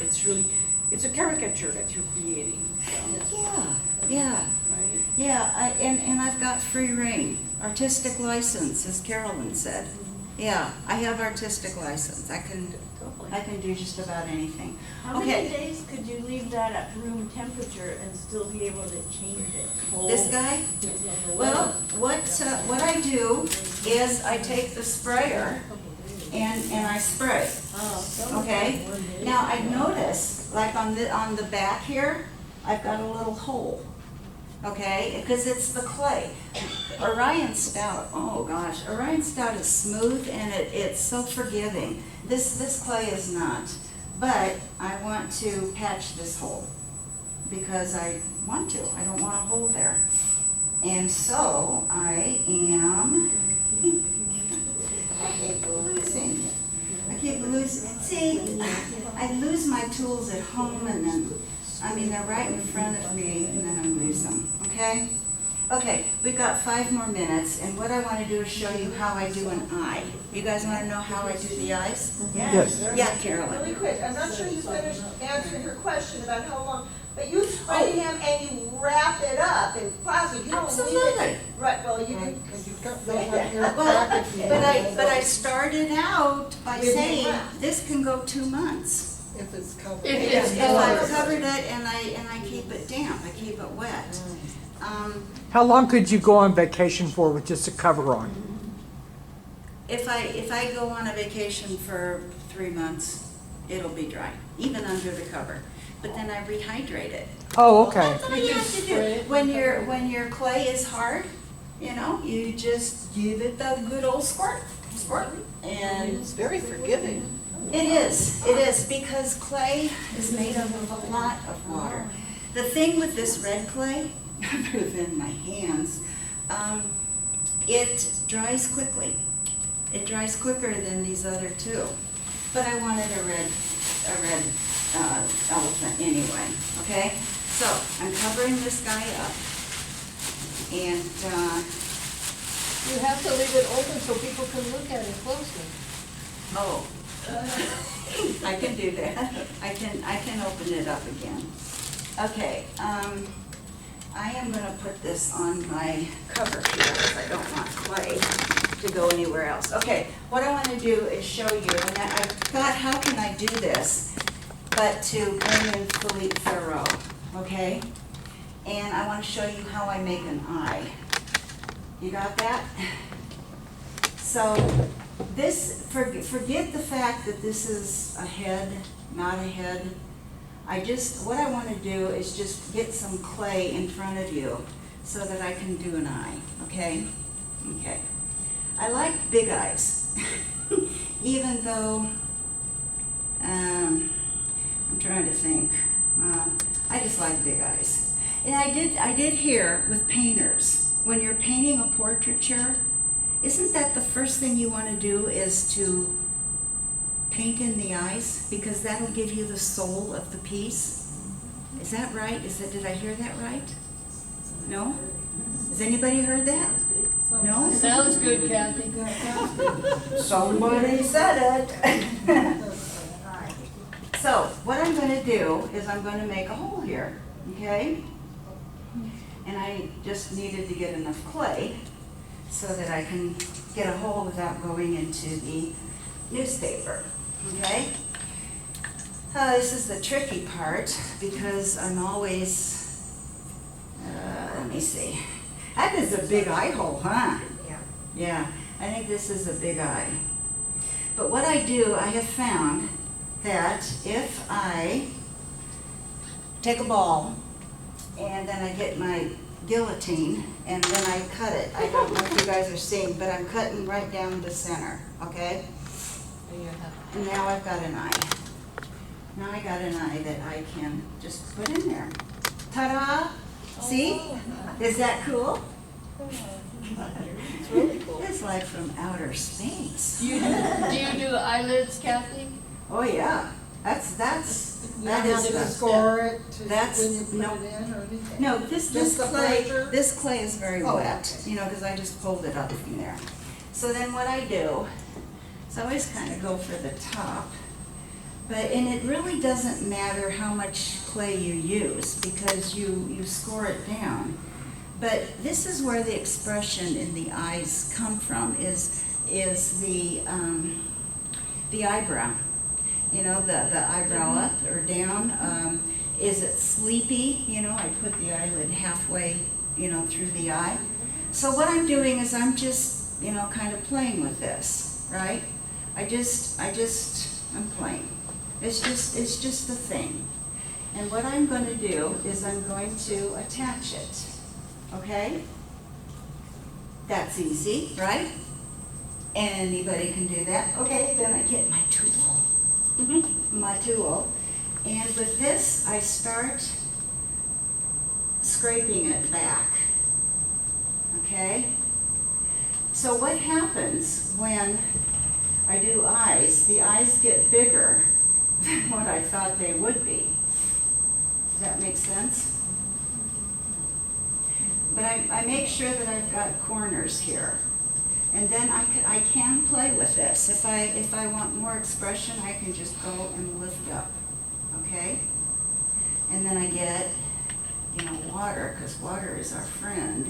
It's a caricature that you're creating. So. Yeah. Right? Yeah, and I've got free reign, artistic license, as Carolyn said. Yeah, I have artistic license. I can do just about anything. How many days could you leave that at room temperature and still be able to change it? This guy? Well, what I do is I take the sprayer and I spray. Okay? Now I notice, like on the back here, I've got a little hole. Okay? Because it's the clay. Orion Stout, oh gosh, Orion Stout is smooth and it's so forgiving. This clay is not. But I want to patch this hole because I want to. I don't want a hole there. And so I am, I keep losing. See, I lose my tools at home and then, I mean, they're right in front of me and then I lose them, okay? Okay, we've got 5 more minutes, and what I want to do is show you how I do an eye. You guys want to know how I do the eyes? Yes. Yeah, Carolyn. Really quick, I'm not sure you finished answering her question about how long, but you spray him and you wrap it up in plastic, you don't leave Absolutely. it. Right, well, you can, Because you've got, they'll have your Well, package. but I started out by With saying, wrap. this can go 2 months. If it's covered. If it's If I've covered. covered it and I keep it damp, I keep it wet. How long could you go on vacation for with just a cover on? If I go on a vacation for 3 months, it'll be dry, even under the cover. But then I rehydrate it. Oh, okay. That's all you have to do. When your clay is hard, you know, you just give it the good old squirt, and It's very forgiving. it is, because clay is made up of a lot of water. The thing with this red clay, other than my hands, it dries quickly. It dries quicker than these other two. But I wanted a red elephant anyway, okay? So I'm covering this guy up, and You have to leave it open so people can look at it closely. oh, I can do that. I can open it up again. Okay, I am gonna put this on my cover here because I don't want clay to go anywhere else. Okay, what I wanna do is show you, and I thought, how can I do this but to bring in Philippe Ferreau, okay? And I wanna show you how I make an eye. You got that? So this, forget the fact that this is a head, not a head. What I want to do is just get some clay in front of you so that I can do an eye, okay? Okay. I like big eyes, even though, I'm trying to think. I just like big eyes. And I did hear with painters, when you're painting a portraiture, isn't that the first thing you want to do is to paint in the eyes? Because that'll give you the soul of the piece. Is that right? Did I hear that right? No? Has anybody heard that? No? Sounds good, Kathy. Somebody said it. So, what I'm gonna do is I'm gonna make a hole here, okay? And I just needed to get enough clay so that I can get a hole without going into the newspaper, okay? This is the tricky part because I'm always, let me see. That is a big eye hole, huh? Yeah. Yeah, I think this is a big eye. But what I do, I have found that if I take a ball and then I get my guillotine and then I cut it, I don't know if you guys are seeing, but I'm cutting right down the center, okay? And now I've got an eye. Now I got an eye that I can just put in there. Ta-da! See? Is that cool? It's really cool. It's like from outer space. Do you do eyelids, Kathy? Oh, yeah. That You don't is have to the, score it to, that's- when you put no. it in or anything? no, this Just the clay, pleasure? this clay is very Oh, wet, okay. you know, because I just pulled it up from there. So then what I do is I always kind of go for the top. And it really doesn't matter how much clay you use because you score it down. But this is where the expression in the eyes come from, is the eyebrow. You know, the eyebrow up or down. Is it sleepy? You know, I put the eyelid halfway, you know, through the eye. So what I'm doing is I'm just, you know, kind of playing with this, right? I'm playing. It's just a thing. And what I'm going to do is I'm going to attach it, okay? That's easy, right? Anybody can do that. Okay, then I get my tool. My tool. And with this, I start scraping it back, okay? So what happens when I do eyes, the eyes get bigger than what I thought they would be. Does that make sense? But I make sure that I've got corners here. And then I can play with this. If I want more expression, I can just go and lift up, okay? And then I get, water, because water is our friend.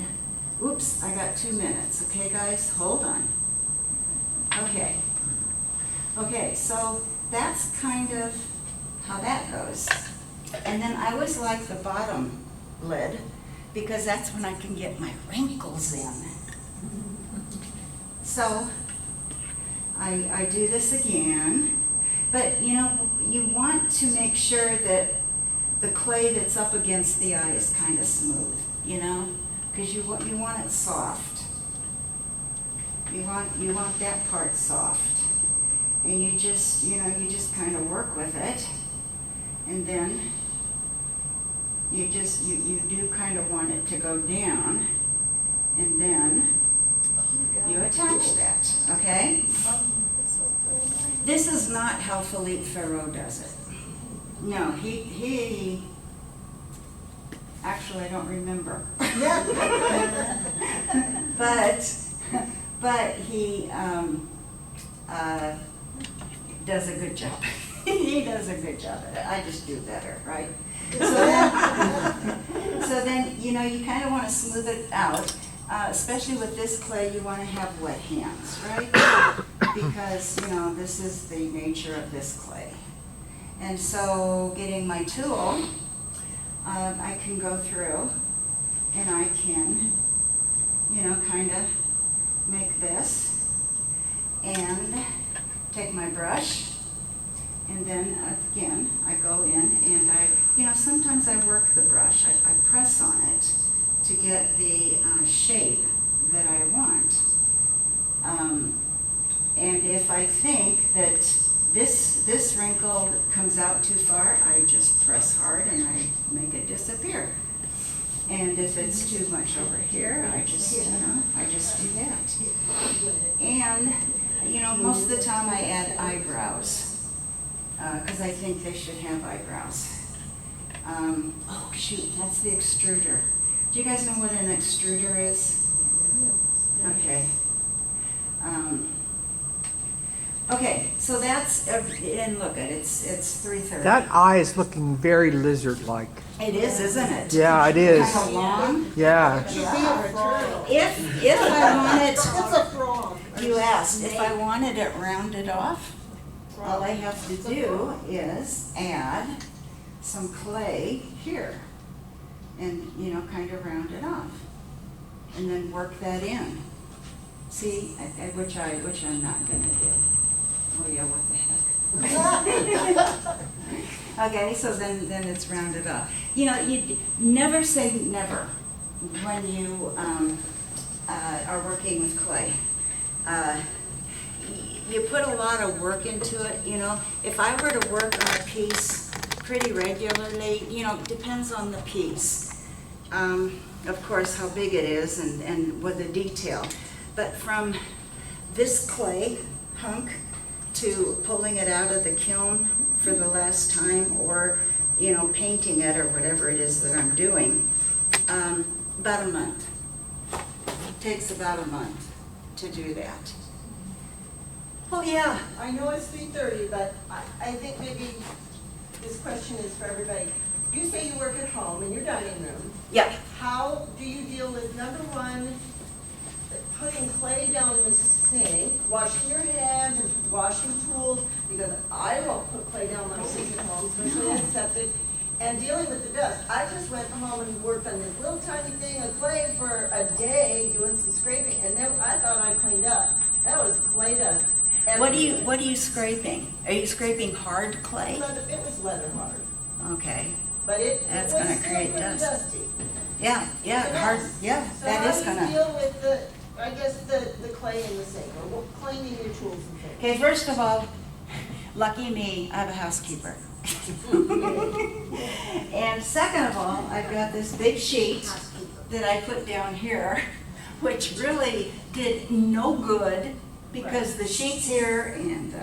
Oops, I got 2 minutes, okay guys, hold on. Okay. Okay, so that's kind of how that goes. And then I always like the bottom lid, because that's when I can get my wrinkles in. So I do this again, but you want to make sure that the clay that's up against the eye is kind of smooth, because you want it soft. You want that part soft, and you just kind of work with it, and then you do kind of want it to go down, and then you attach that, okay? This is not how Philippe Ferreau does it. No, he actually, I don't remember. But he does a good job. He does a good job at it. I just do better, right? So then, you kind of want to smooth it out. Especially with this clay, you want to have wet hands, right? Because, this is the nature of this clay. And so getting my tool, I can go through and I can, kind of make this and take my brush, and then again, I go in and sometimes I work the brush. I press on it to get the shape that I want. And if I think that this wrinkle comes out too far, I just press hard and I make it disappear. And if it's too much over here, I just do that. And, most of the time I add eyebrows, because I think they should have eyebrows. Oh shoot, that's the extruder. Do you guys know what an extruder is? Okay. Okay, so that's, and look at it, it's 3:30. That eye is looking very lizard-like. It is, isn't it? Yeah, it is. Kind of long. Yeah. If I want it, It's a frog. you asked, if I wanted it rounded off, all I have to do is add some clay here and, kind of round it off. And then work that in. See, which I'm not gonna do. Oh yeah, what the heck? Okay, so then it's rounded off. You never say never when you are working with clay. You put a lot of work into it, If I were to work on a piece pretty regularly, depends on the piece. Of course, how big it is and what the detail. But from this clay hunk to pulling it out of the kiln for the last time, or, painting it or whatever it is that I'm doing, about a month. Takes about a month to do that. Oh, yeah. I know it's 3:30, but I think maybe this question is for everybody. You say you work at home in your dining room. Yeah. How do you deal with, number one, putting clay down in the sink, washing your hands and washing tools, because I won't put clay down my sink at home, especially at septic, and dealing with the dust. I just went home and worked on this little tiny thing of clay for a day, doing some scraping, and then I thought I cleaned up. That was clay dust. What are you scraping? Are you scraping hard clay? It was leather hard, Okay. but it That's was gonna still create pretty dust. dusty. Yeah, hard, yeah, So that is how do gonna. you deal with the clay in the sink, or cleaning your tools and things? Okay, first of all, lucky me, I have a housekeeper. And second of all, I've got this big sheet that I put down here, which really did no good, because the sheet's here and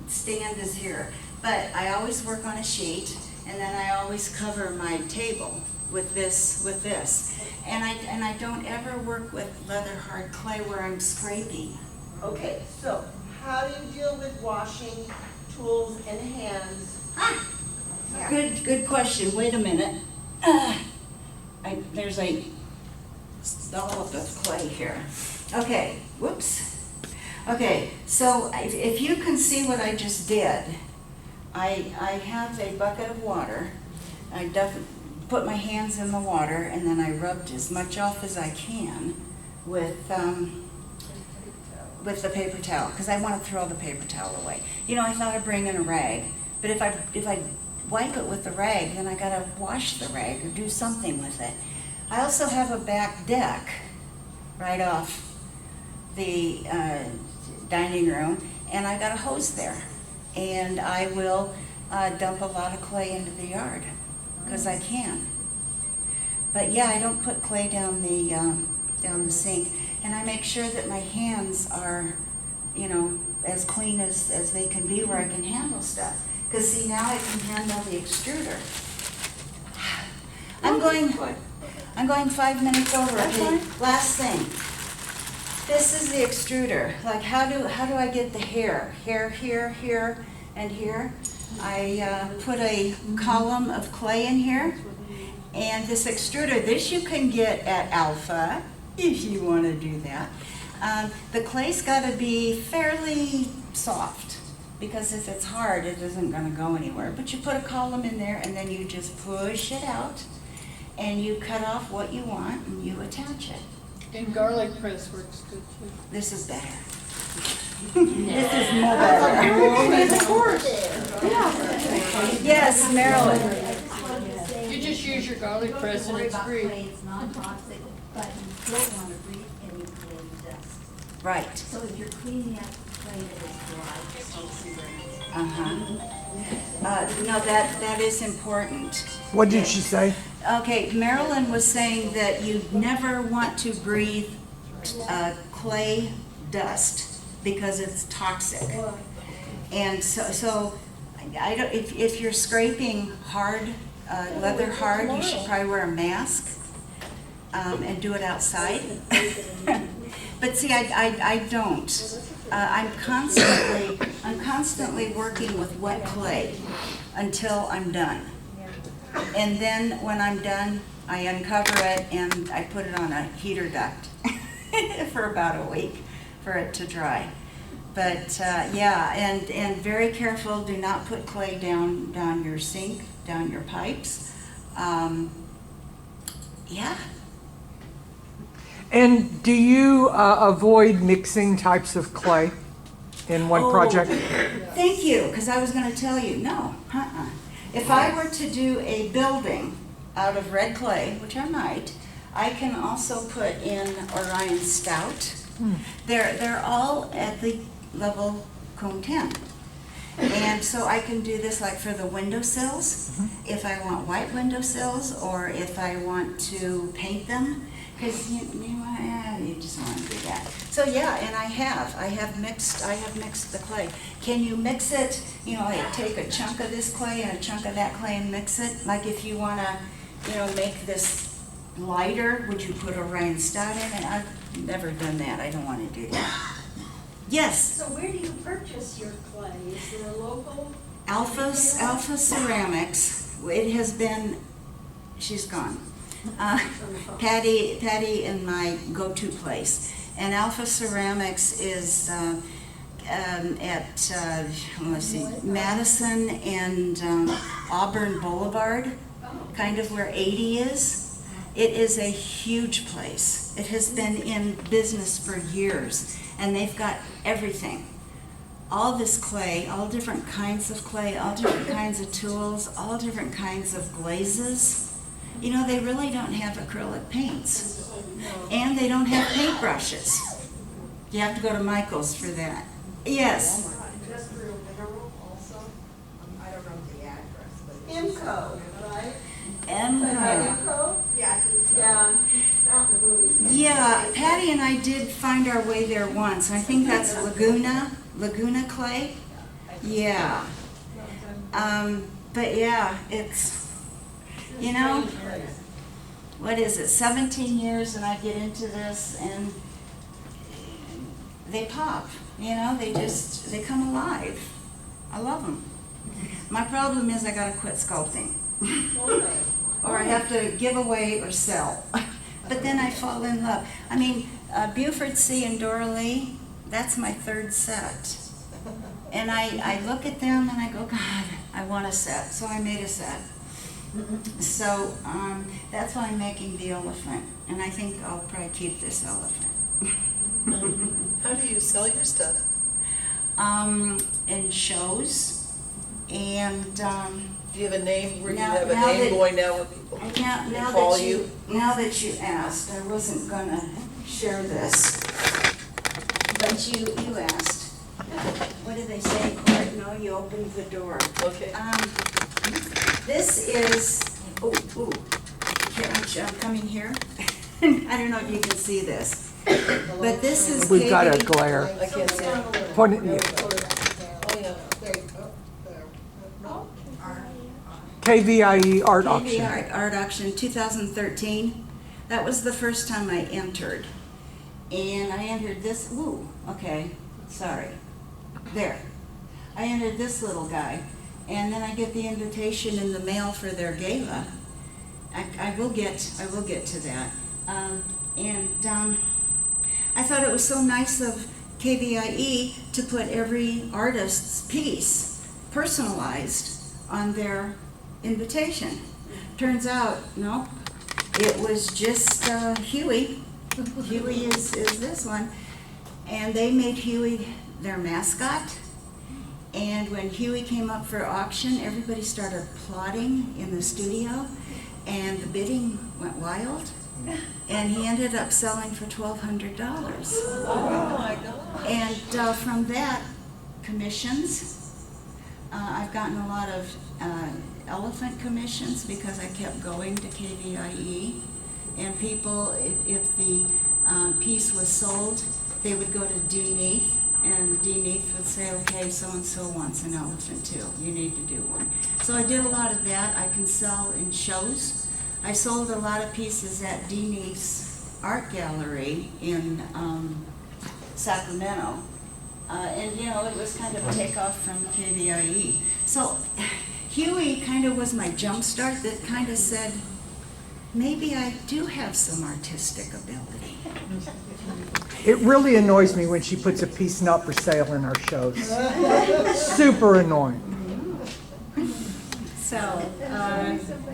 stand is here. But I always work on a sheet, and then I always cover my table with this. And I don't ever work with leather hard clay where I'm scraping. Okay, so how do you deal with washing tools and hands? Good question. Wait a minute. There's a dollop of clay here. Okay, whoops. Okay, so if you can see what I just did, I have a bucket of water. I put my hands in the water, and then I rubbed as much off as I can with the paper towel, because I want to throw the paper towel away. You know, I thought I'd bring in a rag, but if I wipe it with the rag, then I gotta wash the rag or do something with it. I also have a back deck right off the dining room, and I got a hose there. And I will dump a lot of clay into the yard, because I can. But yeah, I don't put clay down the sink, and I make sure that my hands are, you know, as clean as they can be, where I can handle stuff. Because see, now I can handle the extruder. I'm going 5 minutes over. Okay, last thing. This is the extruder. Like, how do I get the hair? Hair here, here, and here. I put a column of clay in here, and this extruder, this you can get at Alpha, if you want to do that. The clay's got to be fairly soft, because if it's hard, it isn't going to go anywhere. But you put a column in there, and then you just push it out, and you cut off what you want, and you attach it. And garlic press works good too. This is better. This is more better. Of course. Yes, Marilyn. You just use your garlic press and it's free. It's non-toxic, but you don't want to breathe any clay dust. Right. So if you're cleaning up clay that is dry, just don't see burns. No, that is important. What did she say? Okay, Marilyn was saying that you never want to breathe clay dust because it's toxic. And so I don't, if you're scraping hard, leather hard, you should probably wear a mask and do it outside. But see, I don't. I'm constantly working with wet clay until I'm done. And then when I'm done, I uncover it and I put it on a heater duct for about a week for it to dry. But yeah, and very careful, do not put clay down your sink, down your pipes. Yeah. And do you avoid mixing types of clay in one project? Thank you, because I was going to tell you, no, If I were to do a building out of red clay, which I might, I can also put in Orion Stout. They're all at the level cone 10. And so I can do this like for the windowsills, if I want white windowsills, or if I want to paint them, because you just want to do that. So yeah, and I have mixed the clay. Can you mix it, you know, like take a chunk of this clay and a chunk of that clay and mix it? Like if you want to, you know, make this lighter, would you put Orion Stout in it? I've never done that. I don't want to do that. Yes? So where do you purchase your clay? Is there a local? Alpha Ceramics. It has been, she's gone. Patty and my go-to place. And Alpha Ceramics is at, let's see, Madison and Auburn Boulevard, kind of where 80 is. It is a huge place. It has been in business for years, and they've got everything. All this clay, all different kinds of clay, all different kinds of tools, all different kinds of glazes. You know, they really don't have acrylic paints. And they don't have paintbrushes. You have to go to Michael's for that. Yes. Industrial mineral also, I don't know the address, but. IMCO, right? IMCO. Yeah. Yeah, it's out in the movie. Yeah, Patty and I did find our way there once. I think that's Laguna clay. Yeah. But yeah, it's, you know, what is it, 17 years and I get into this and they pop, you know, they come alive. I love them. My problem is I gotta quit sculpting. Or I have to give away or sell. But then I fall in love. I mean, Buford C. and Dora Lee, that's my third set. And I look at them and I go, God, I want a set. So I made a set. So that's why I'm making the elephant. And I think I'll probably keep this elephant. How do you sell your stuff? In shows. And Do you have a name, where you Now- have a now name that- going now where people now call that you? now that you asked, I wasn't gonna share this, but you asked. What did they say in court? No, you opened the door. Okay. This is, here, I'm coming here. I don't know if you can see this, but this is We've got a Katie- glare. I can't see it. Point it- yeah. Oh, yeah, there you go. There. KVIE art KV auction. Art Auction 2013. That was the first time I entered. And I entered this, okay, sorry. There. I entered this little guy. And then I get the invitation in the mail for their gala. I will get to that. I thought it was so nice of KVIE to put every artist's piece personalized on their invitation. Turns out, no, it was just Huey. Huey is this one. And they made Huey their mascot. And when Huey came up for auction, everybody started applauding in the studio, and the bidding went wild. And he ended up selling for $1,200. Oh, my God. And from that, commissions. I've gotten a lot of elephant commissions because I kept going to KVIE. And people, if the piece was sold, they would go to D. Neath, and D. Neath would say, okay, so-and-so wants an elephant too. You need to do one. So I did a lot of that. I can sell in shows. I sold a lot of pieces at D. Neath's art gallery in Sacramento. And, you know, it was kind of a takeoff from KVIE. So Huey kind of was my jump start that kind of said, maybe I do have some artistic ability. It really annoys me when she puts a piece not for sale in our shows. Super annoying. So,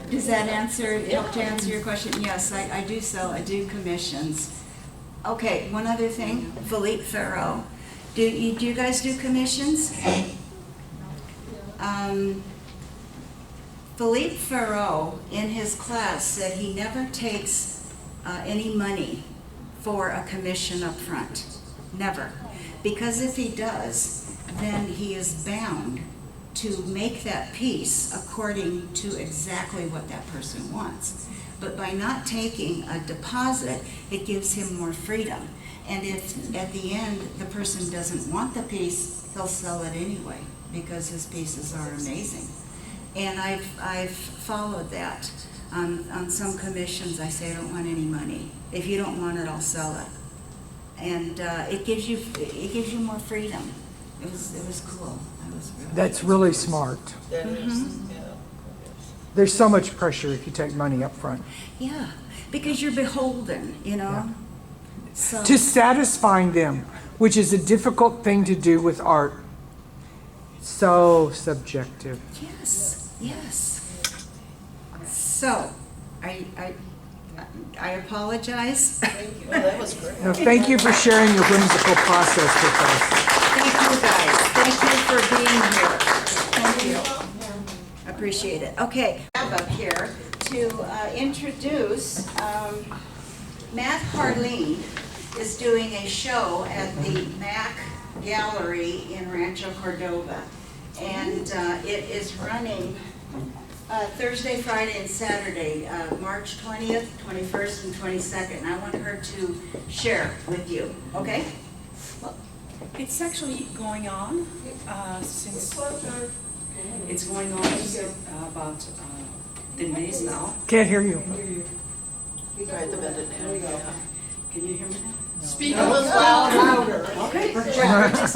does that help to answer your question? Yes, I do sell, I do commissions. Okay, one other thing, Philippe Farreau. Do you guys do commissions? Philippe Farreau, in his class, said he never takes any money for a commission up front. Never. Because if he does, then he is bound to make that piece according to exactly what that person wants. But by not taking a deposit, it gives him more freedom. And if at the end the person doesn't want the piece, he'll sell it anyway because his pieces are amazing. And I've followed that. On some commissions, I say I don't want any money. If you don't want it, I'll sell it. And it gives you more freedom. It was cool. That's really smart. That is, yeah. There's so much pressure if you take money up front. Yeah, because you're beholden, you know. Yeah. So To satisfying them, which is a difficult thing to do with art. So subjective. yes. So I apologize. Thank you. Oh, that was great. No, thank you for sharing your whimsical process with us. Thank you, guys. Thank you for being here. Thank you. Appreciate it. Okay, I'm up here to introduce Matt Harleen is doing a show at the MAC Gallery in Rancho Cordova. And it is running Thursday, Friday, and Saturday, March 20th, 21st, and 22nd. And I want her to share with you, okay? Well, It's actually going on since it's going on about 10 days now. Can't hear you. Try the bend it now. Yeah. Can you hear me now? Speak a little louder. Okay, project.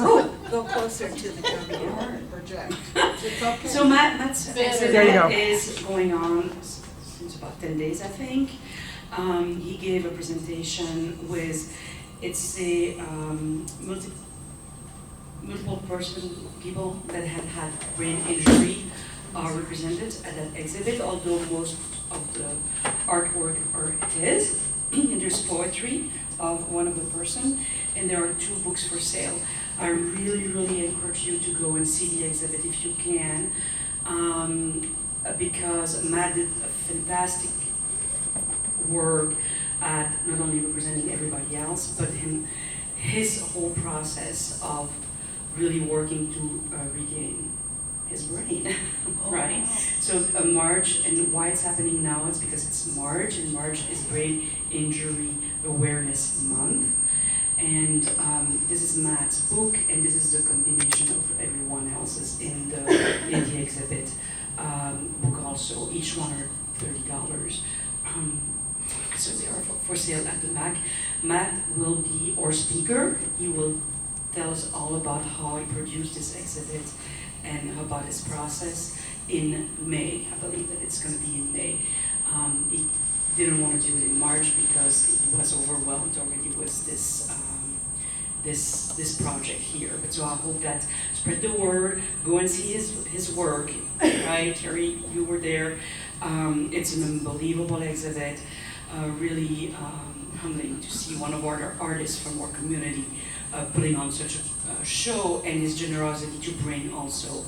Go closer to the camera. Project. It's okay. So Matt's There you go. exhibit is going on since about 10 days, I think. He gave a presentation with, it's a multiple person, people that had brain injury are represented at that exhibit, although most of the artwork are his. And there's poetry of one of the person, and there are 2 books for sale. I really encourage you to go and see the exhibit if you can, because Matt did a fantastic work at not only representing everybody else, but his whole process of really working to regain his brain, right? So March, and why it's happening now is because it's March, and March is Brain Injury Awareness Month. And this is Matt's book, and this is the combination of everyone else's in the exhibit book also. Each one are $30. So they are for sale at the back. Matt will be our speaker. He will tell us all about how he produced this exhibit and about his process in May. I believe that it's going to be in May. He didn't want to do it in March because he was overwhelmed already with this project here. But so I hope that spread the word, go and see his work, right? Terry, you were there. It's an unbelievable exhibit. Really humbling to see one of our artists from our community putting on such a show, and his generosity to bring also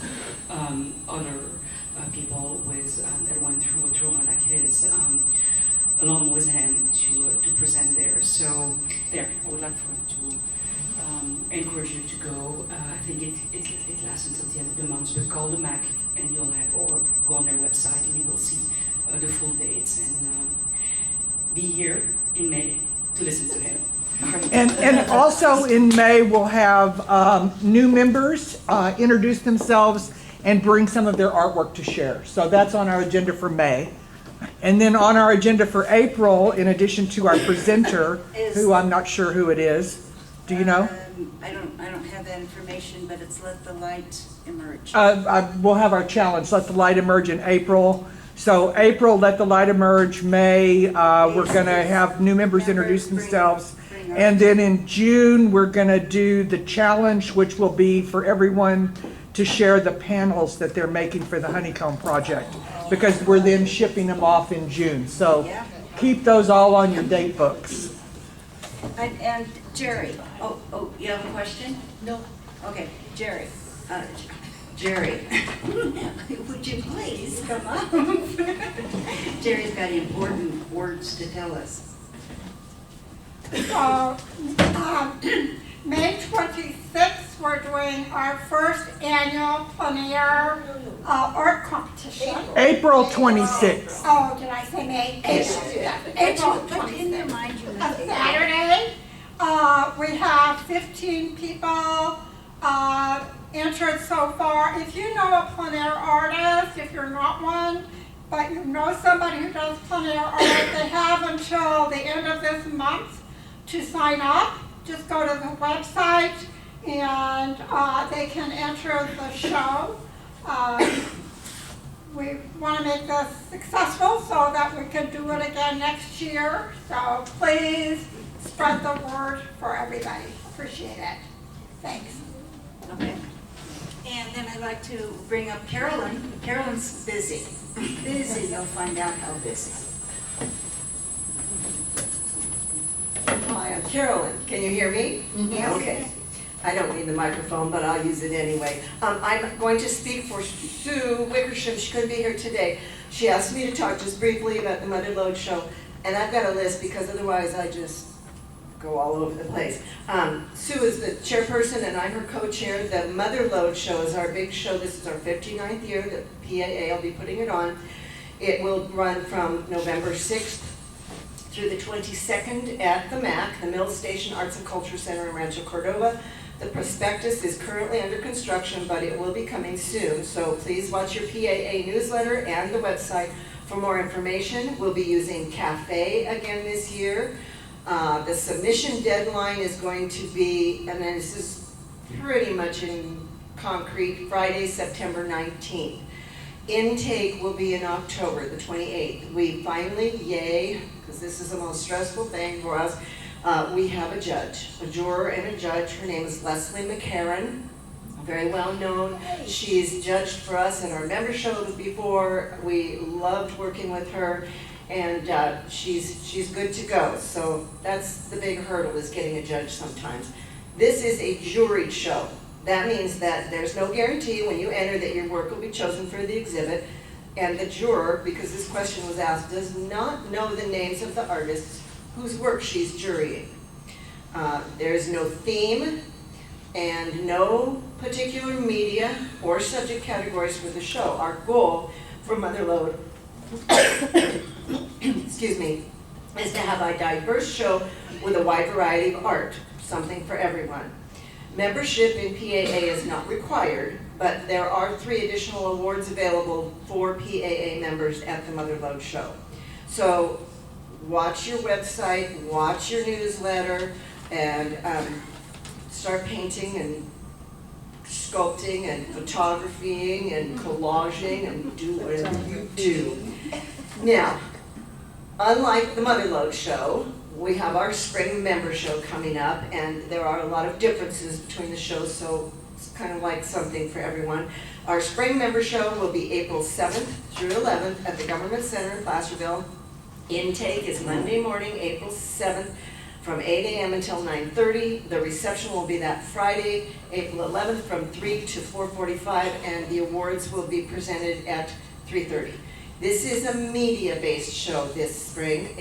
other people with that went through a trauma like his along with him to present there. So there, I would like to encourage you to go. I think it lasts until the end of the month, but call the MAC and you'll have, or go on their website and you will see the full dates, and be here in May to listen to him. And also in May, we'll have new members introduce themselves and bring some of their artwork to share. So that's on our agenda for May. And then on our agenda for April, in addition to our presenter, who I'm not sure who it is. Do you know? I don't have that information, but it's Let the Light Emerge. We'll have our challenge, Let the Light Emerge, in April. So April, Let the Light Emerge. May, we're going to have new members introduce themselves. And then in June, we're going to do the challenge, which will be for everyone to share the panels that they're making for the Honeycomb Project, because we're then shipping them off in June. So keep those all on your date books. And Jerry, you have a question? No. Okay, Jerry. Jerry, would you please come up? Jerry's got important words to tell us. So, May 26th, we're doing our first annual plein air art competition. April 26th. Oh, did I say May? April 26th. A Saturday. We have 15 people entered so far. If you know a plein air artist, if you're not one, but you know somebody who does plein air art, they have until the end of this month to sign up. Just go to the website and they can enter the show. We want to make this successful so that we can do it again next year. So please spread the word for everybody. Appreciate it. Thanks. Okay. And then I'd like to bring up Carolyn. Carolyn's busy. Busy, you'll find out how busy. Hi, I'm Carolyn. Can you hear me? Yes. Okay. I don't need the microphone, but I'll use it anyway. I'm going to speak for Sue Wickersham. She couldn't be here today. She asked me to talk just briefly about the Mother Lode Show, and I've got a list because otherwise I just go all over the place. Sue is the chairperson and I'm her co-chair. The Mother Lode Show is our big show. This is our 59th year. The PAA will be putting it on. It will run from November 6th through the 22nd at the MAC, the Mill Station Arts and Culture Center in Rancho Cordova. The prospectus is currently under construction, but it will be coming soon, so please watch your PAA newsletter and the website for more information. We'll be using Cafe again this year. The submission deadline is going to be, and then this is pretty much in concrete, Friday, September 19th. Intake will be in October, the 28th. We finally, yay, because this is the most stressful thing for us, we have a judge, a juror and a judge. Her name is Leslie McCarran, very well known. She's judged for us in our member shows before. We loved working with her, and she's good to go. So that's the big hurdle, is getting a judge sometimes. This is a juried show. That means that there's no guarantee when you enter that your work will be chosen for the exhibit, and the juror, because this question was asked, does not know the names of the artists whose work she's jurying. There's no theme and no particular media or subject categories for the show. Our goal for Motherlode, excuse me, is to have a diverse show with a wide variety of art, something for everyone. Membership in PAA is not required, but there are 3 additional awards available for PAA members at the Motherlode show. So watch your website, watch your newsletter, and start painting and sculpting and photographying and collaging and do whatever you do. Now, unlike the Motherlode show, we have our spring member show coming up, and there are a lot of differences between the shows, so it's kind of like something for everyone. Our spring member show will be April 7th through 11th at the Government Center in Placerville. Intake is Monday morning, April 7th, from 8 a.m. until 9:30. The reception will be that Friday, April 11th, from 3 to 4:45, and the awards will be presented at 3:30. This is a media-based show this spring.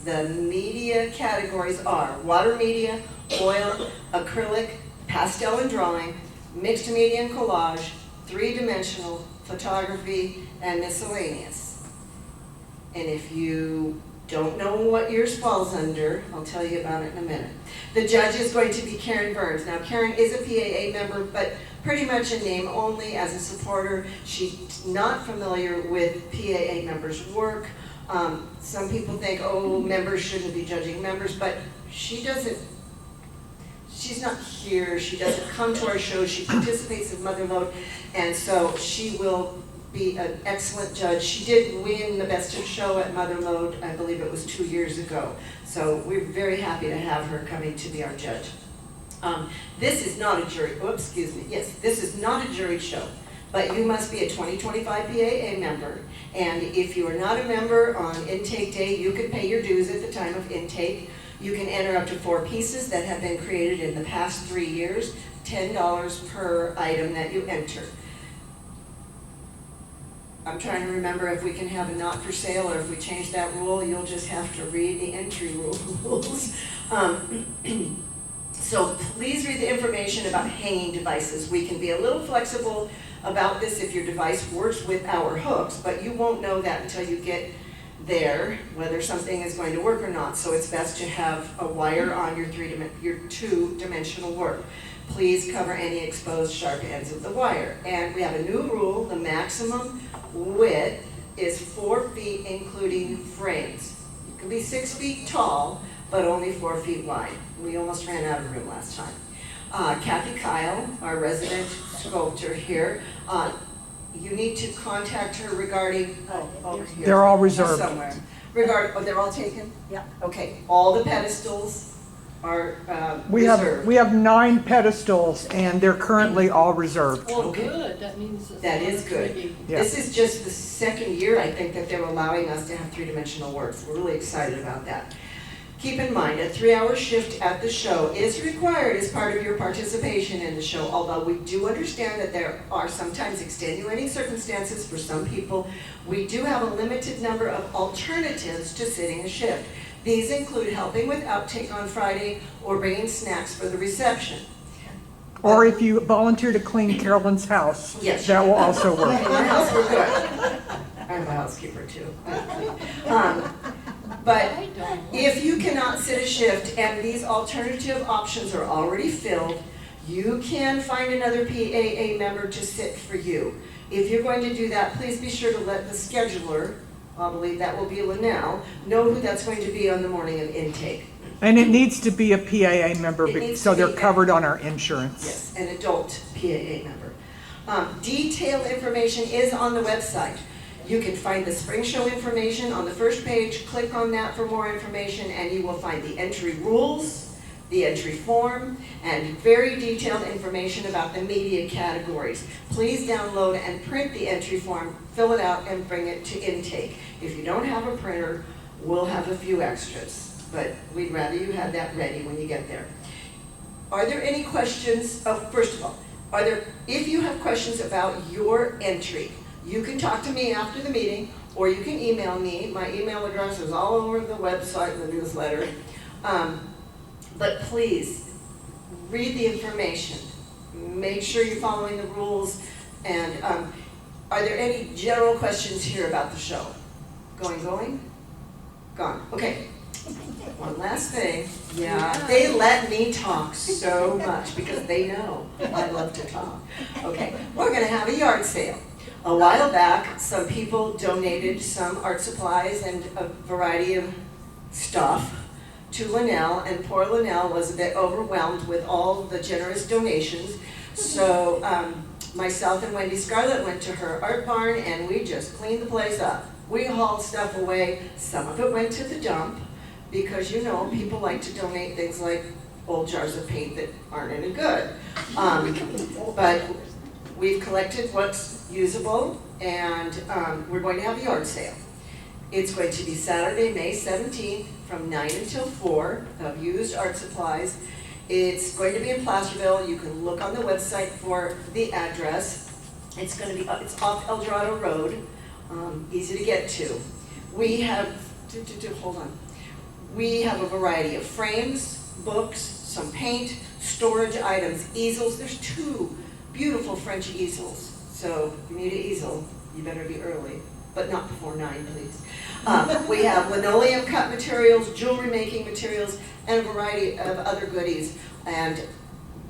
The media categories are water media, oil, acrylic, pastel and drawing, mixed media and collage, 3-dimensional, photography, and miscellaneous. And if you don't know what yours falls under, I'll tell you about it in a minute. The judge is going to be Karen Burns. Now, Karen is a PAA member, but pretty much in name only as a supporter. She's not familiar with PAA members' work. Some people think, oh, members shouldn't be judging members, but she doesn't, she's not here, she doesn't come to our shows, she participates in Motherlode, and so she will be an excellent judge. She did win the Best of Show at Motherlode, I believe it was 2 years ago, so we're very happy to have her coming to be our judge. This is not a jury, oops, excuse me, yes, this is not a jury show, but you must be a 2025 PAA member. And if you are not a member on intake day, you can pay your dues at the time of intake. You can enter up to 4 pieces that have been created in the past 3 years, $10 per item that you enter. I'm trying to remember if we can have a not for sale, or if we change that rule, you'll just have to read the entry rules. So please read the information about hanging devices. We can be a little flexible about this if your device works with our hooks, but you won't know that until you get there, whether something is going to work or not. So it's best to have a wire on your 2-dimensional work. Please cover any exposed sharp ends of the wire. And we have a new rule: the maximum width is 4 feet, including frames. You can be 6 feet tall, but only 4 feet wide. We almost ran out of room last time. Cathy Keil, our resident sculptor here, you need to contact her regarding, over here. They're all reserved. Somewhere. They're all taken? Yeah. Okay, all the pedestals are We reserved. have 9 pedestals, and they're currently all reserved. Oh, Okay. good, that means. That is good. Yeah. This is just the 2nd year, I think, that they're allowing us to have 3-dimensional works. We're really excited about that. Keep in mind, a 3-hour shift at the show is required as part of your participation in the show, although we do understand that there are sometimes extenuating circumstances for some people. We do have a limited number of alternatives to sitting a shift. These include helping with outtake on Friday or bringing snacks for the reception. Or if you volunteer to clean Carolyn's house, Yes. that will also work. In our house, we're good. I have a housekeeper too. But I don't. if you cannot sit a shift and these alternative options are already filled, you can find another PAA member to sit for you. If you're going to do that, please be sure to let the scheduler, I believe that will be Linnell, know who that's going to be on the morning of intake. And it needs to be a PAA member, It needs so to they're be- covered on our insurance. Yes, an adult PAA member. Detailed information is on the website. You can find the spring show information on the first page, click on that for more information, and you will find the entry rules, the entry form, and very detailed information about the media categories. Please download and print the entry form, fill it out, and bring it to intake. If you don't have a printer, we'll have a few extras, but we'd rather you have that ready when you get there. Are there any questions? Oh, first of all, if you have questions about your entry, you can talk to me after the meeting, or you can email me. My email address is all over the website and the newsletter. But please, read the information. Make sure you're following the rules. And are there any general questions here about the show? Going? Gone. Okay. One last thing. Yeah, they let me talk so much because they know I love to talk. Okay, we're going to have a yard sale. A while back, some people donated some art supplies and a variety of stuff to Linnell, and poor Linnell was a bit overwhelmed with all the generous donations. So myself and Wendy Scarlett went to her art barn and we just cleaned the place up. We hauled stuff away. Some of it went to the dump because, you know, people like to donate things like old jars of paint that aren't any good. But we've collected what's usable, and we're going to have a yard sale. It's going to be Saturday, May 17th from 9 until 4 of used art supplies. It's going to be in Placerville. You can look on the website for the address. It's off El Dorado Road, easy to get to. We have, hold on. We have a variety of frames, books, some paint, storage items, easels. There's 2 beautiful French easels. So if you need an easel, you better be early, but not before 9, please. We have linoleum cut materials, jewelry making materials, and a variety of other goodies. And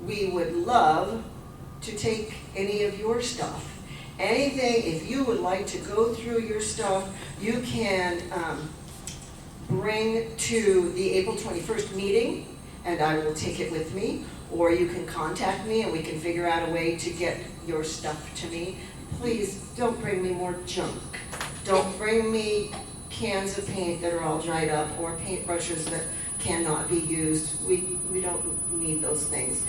we would love to take any of your stuff. Anything, if you would like to go through your stuff, you can bring to the April 21st meeting, and I will take it with me. Or you can contact me and we can figure out a way to get your stuff to me. Please don't bring me more junk. Don't bring me cans of paint that are all dried up or paintbrushes that cannot be used. We don't need those things.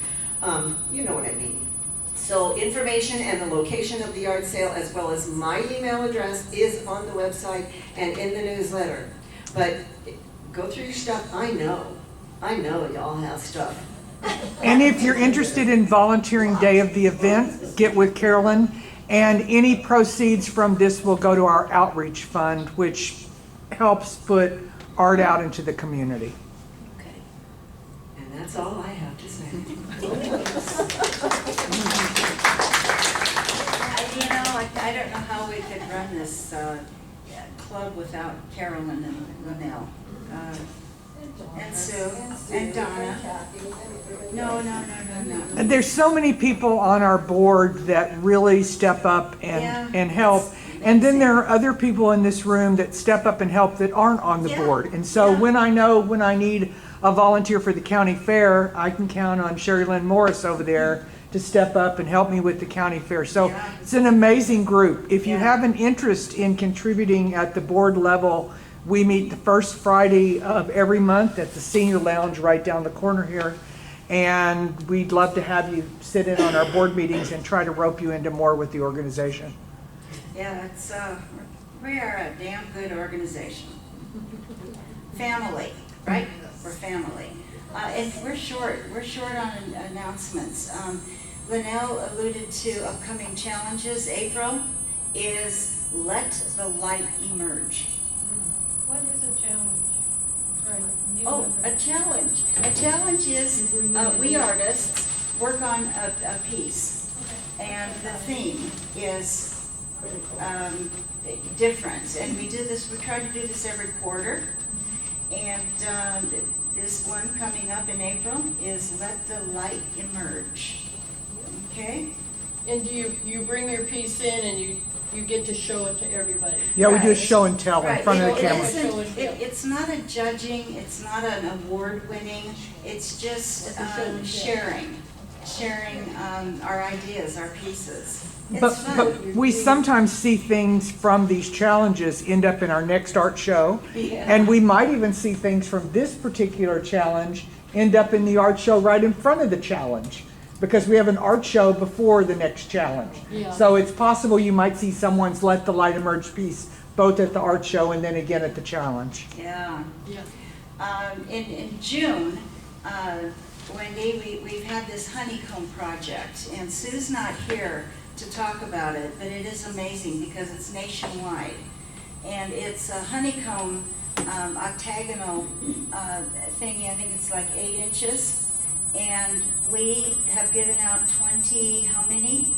You know what I mean. So information and the location of the yard sale, as well as my email address, is on the website and in the newsletter. But go through your stuff. I know y'all have stuff. And if you're interested in volunteering day of the event, get with Carolyn. And any proceeds from this will go to our outreach fund, which helps put art out into the community. Okay. And that's all I have to say. I don't know how we could run this club without Carolyn and Linnell. And Sue, and Donna. No. And there's so many people on our board that really step up and help. And then there are other people in this room that step up and help that aren't on the board. And so when I need a volunteer for the county fair, I can count on Sherry Lynn Morris over there to step up and help me with the county fair. So it's an amazing group. If you have an interest in contributing at the board level, we meet the first Friday of every month at the Senior Lounge right down the corner here. And we'd love to have you sit in on our board meetings and try to rope you into more with the organization. Yeah, we are a damn good organization. Family, right? We're family. And we're short on announcements. Linnell alluded to upcoming challenges. April is Let the Light Emerge. What is a challenge? Oh, a challenge. A challenge is we artists work on a piece, and the theme is different. And we try to do this every quarter. And this one coming up in April is Let the Light Emerge. Okay? And you bring your piece in and you get to show it to everybody. Yeah, we do a Right. show and tell in Right, front of the it camera. isn't- it's not a judging, it's not an award winning, it's just sharing our ideas, our pieces. It's But fun. we sometimes see things from these challenges end up in our next art show. Yeah. And we might even see things from this particular challenge end up in the art show right in front of the challenge. Because we have an art show before the next challenge. Yeah. So it's possible you might see someone's Let the Light Emerge piece both at the art show and then again at the challenge. Yeah. Yeah. In June, Wendy, we've had this honeycomb project, and Sue's not here to talk about it, but it is amazing because it's nationwide. And it's a honeycomb octagonal thingy, I think it's like 8 inches. And we have given out 20, how many?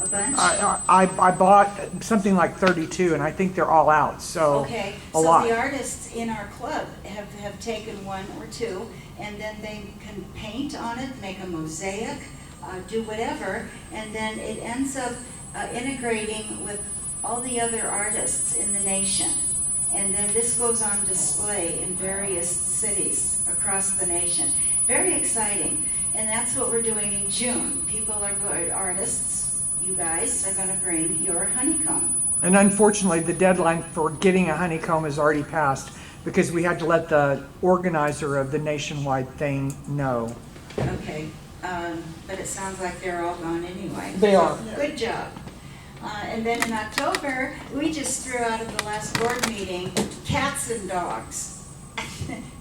A bunch? I bought something like 32 and I think they're all out, so Okay, a so lot. the artists in our club have taken 1 or 2, and then they can paint on it, make a mosaic, do whatever, and then it ends up integrating with all the other artists in the nation. And then this goes on display in various cities across the nation. Very exciting, and that's what we're doing in June. People are good, artists, you guys are gonna bring your honeycomb. And unfortunately, the deadline for getting a honeycomb has already passed because we had to let the organizer of the nationwide thing know. Okay, but it sounds like they're all gone anyway. They are. Good job. And then in October, we just threw out at the last board meeting, cats and dogs.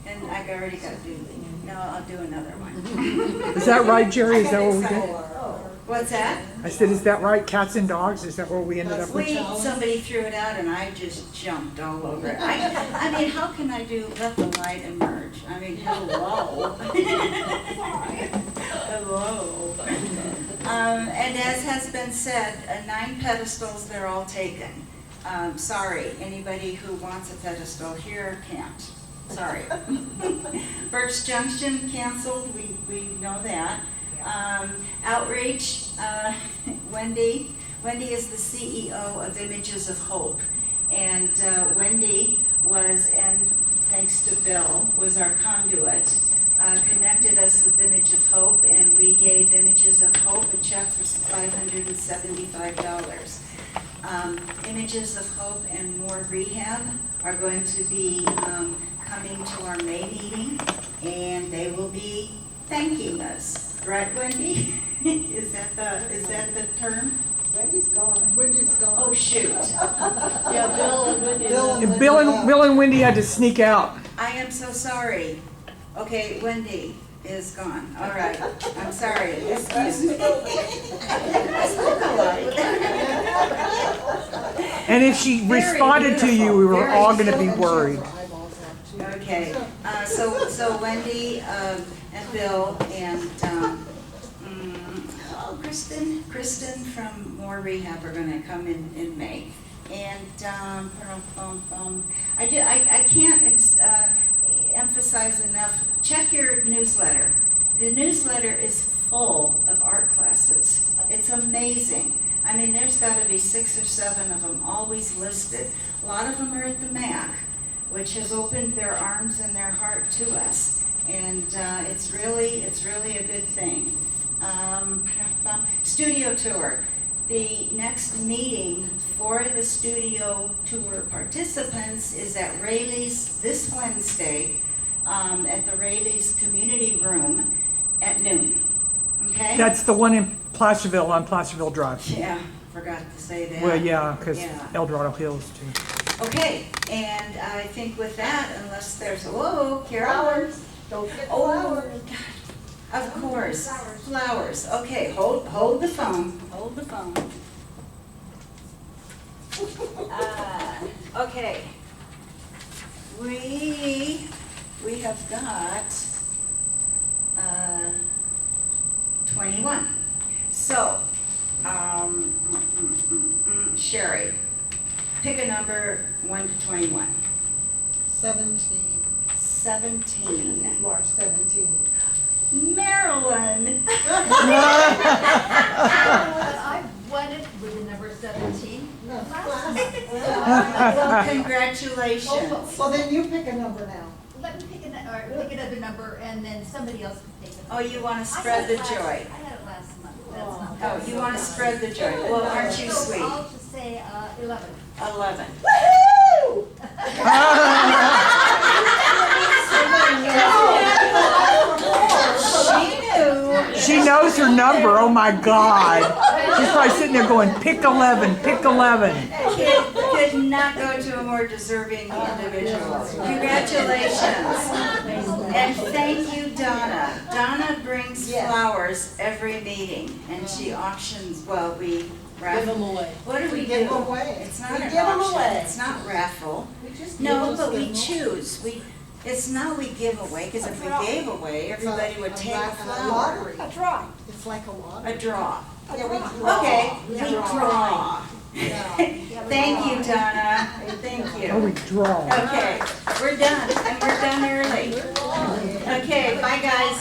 And I already got to do, no, I'll do another one. Is that right, Jerry? Is that what we did? What's that? I said, is that right? Cats and dogs? Is that what we ended up with? Somebody threw it out and I just jumped all over it. I mean, how can I do Let the Light Emerge? I mean, hello. Hello. And as has been said, 9 pedestals, they're all taken. Sorry, anybody who wants a pedestal here can't. Sorry. Birch Junction canceled, we know that. Outreach, Wendy is the CEO of Images of Hope. And Wendy was, and thanks to Bill, was our conduit, connected us with Image of Hope, and we gave Images of Hope a check for $575. Images of Hope and More Rehab are going to be coming to our May meeting, and they will be thanking us. Right, Wendy? Is that the term? Wendy's gone. Wendy's gone. Oh, shoot. Yeah, Bill and Wendy. And Bill and Wendy had to sneak out. I am so sorry. Okay, Wendy is gone. All right. I'm sorry. Excuse me. And if she responded to you, we were all going to be worried. Okay, so Wendy and Bill and Kristen from More Rehab are going to come in May. And I can't emphasize enough. Check your newsletter. The newsletter is full of art classes. It's amazing. I mean, there's got to be 6 or 7 of them always listed. A lot of them are at the MAC, which has opened their arms and their heart to us, and it's really a good thing. Studio tour. The next meeting for the studio tour participants is at Rayleigh's this Wednesday, at the Rayleigh's Community Room at noon. Okay? That's the one in Placerville on Placerville Drive. Yeah, forgot to say that. Well, yeah, because Yeah. El Dorado Hills too. Okay, and I think with that, unless there's, whoa, Carol. Flowers. Don't forget Oh, flowers. God, of course, flowers. Okay, hold the phone, hold the phone. Okay, we have got 21. So, Sherry, pick a number 1 to 21. 17. 17. March 17. Marilyn. I wanted with the number 17. Well, congratulations. Well, then you pick a number now. Let me pick another number, and then somebody else can take it. Oh, you want to spread the joy? I had it last month, that's not. Oh, you want to spread the joy? Well, aren't you So sweet? I'll just say 11. 11. She knew. She knows her number, oh my God. She's probably sitting there going, pick 11, pick 11. Could not go to a more deserving individual. Congratulations. And thank you, Donna. Donna brings flowers every meeting, and she auctions, well, we Give raffle. them away. What do we give do? them away. It's not We an give them auction, away. it's not raffle. We just No, give but them we choose. It's not we give away, because if we gave away, everybody would take a flower. lottery. A draw. It's like a lottery. A draw. Yeah, we draw. Okay, We we draw. draw. Thank you, Donna. Thank Oh, we you. draw. Okay, we're done, and we're done early. Okay, bye, guys.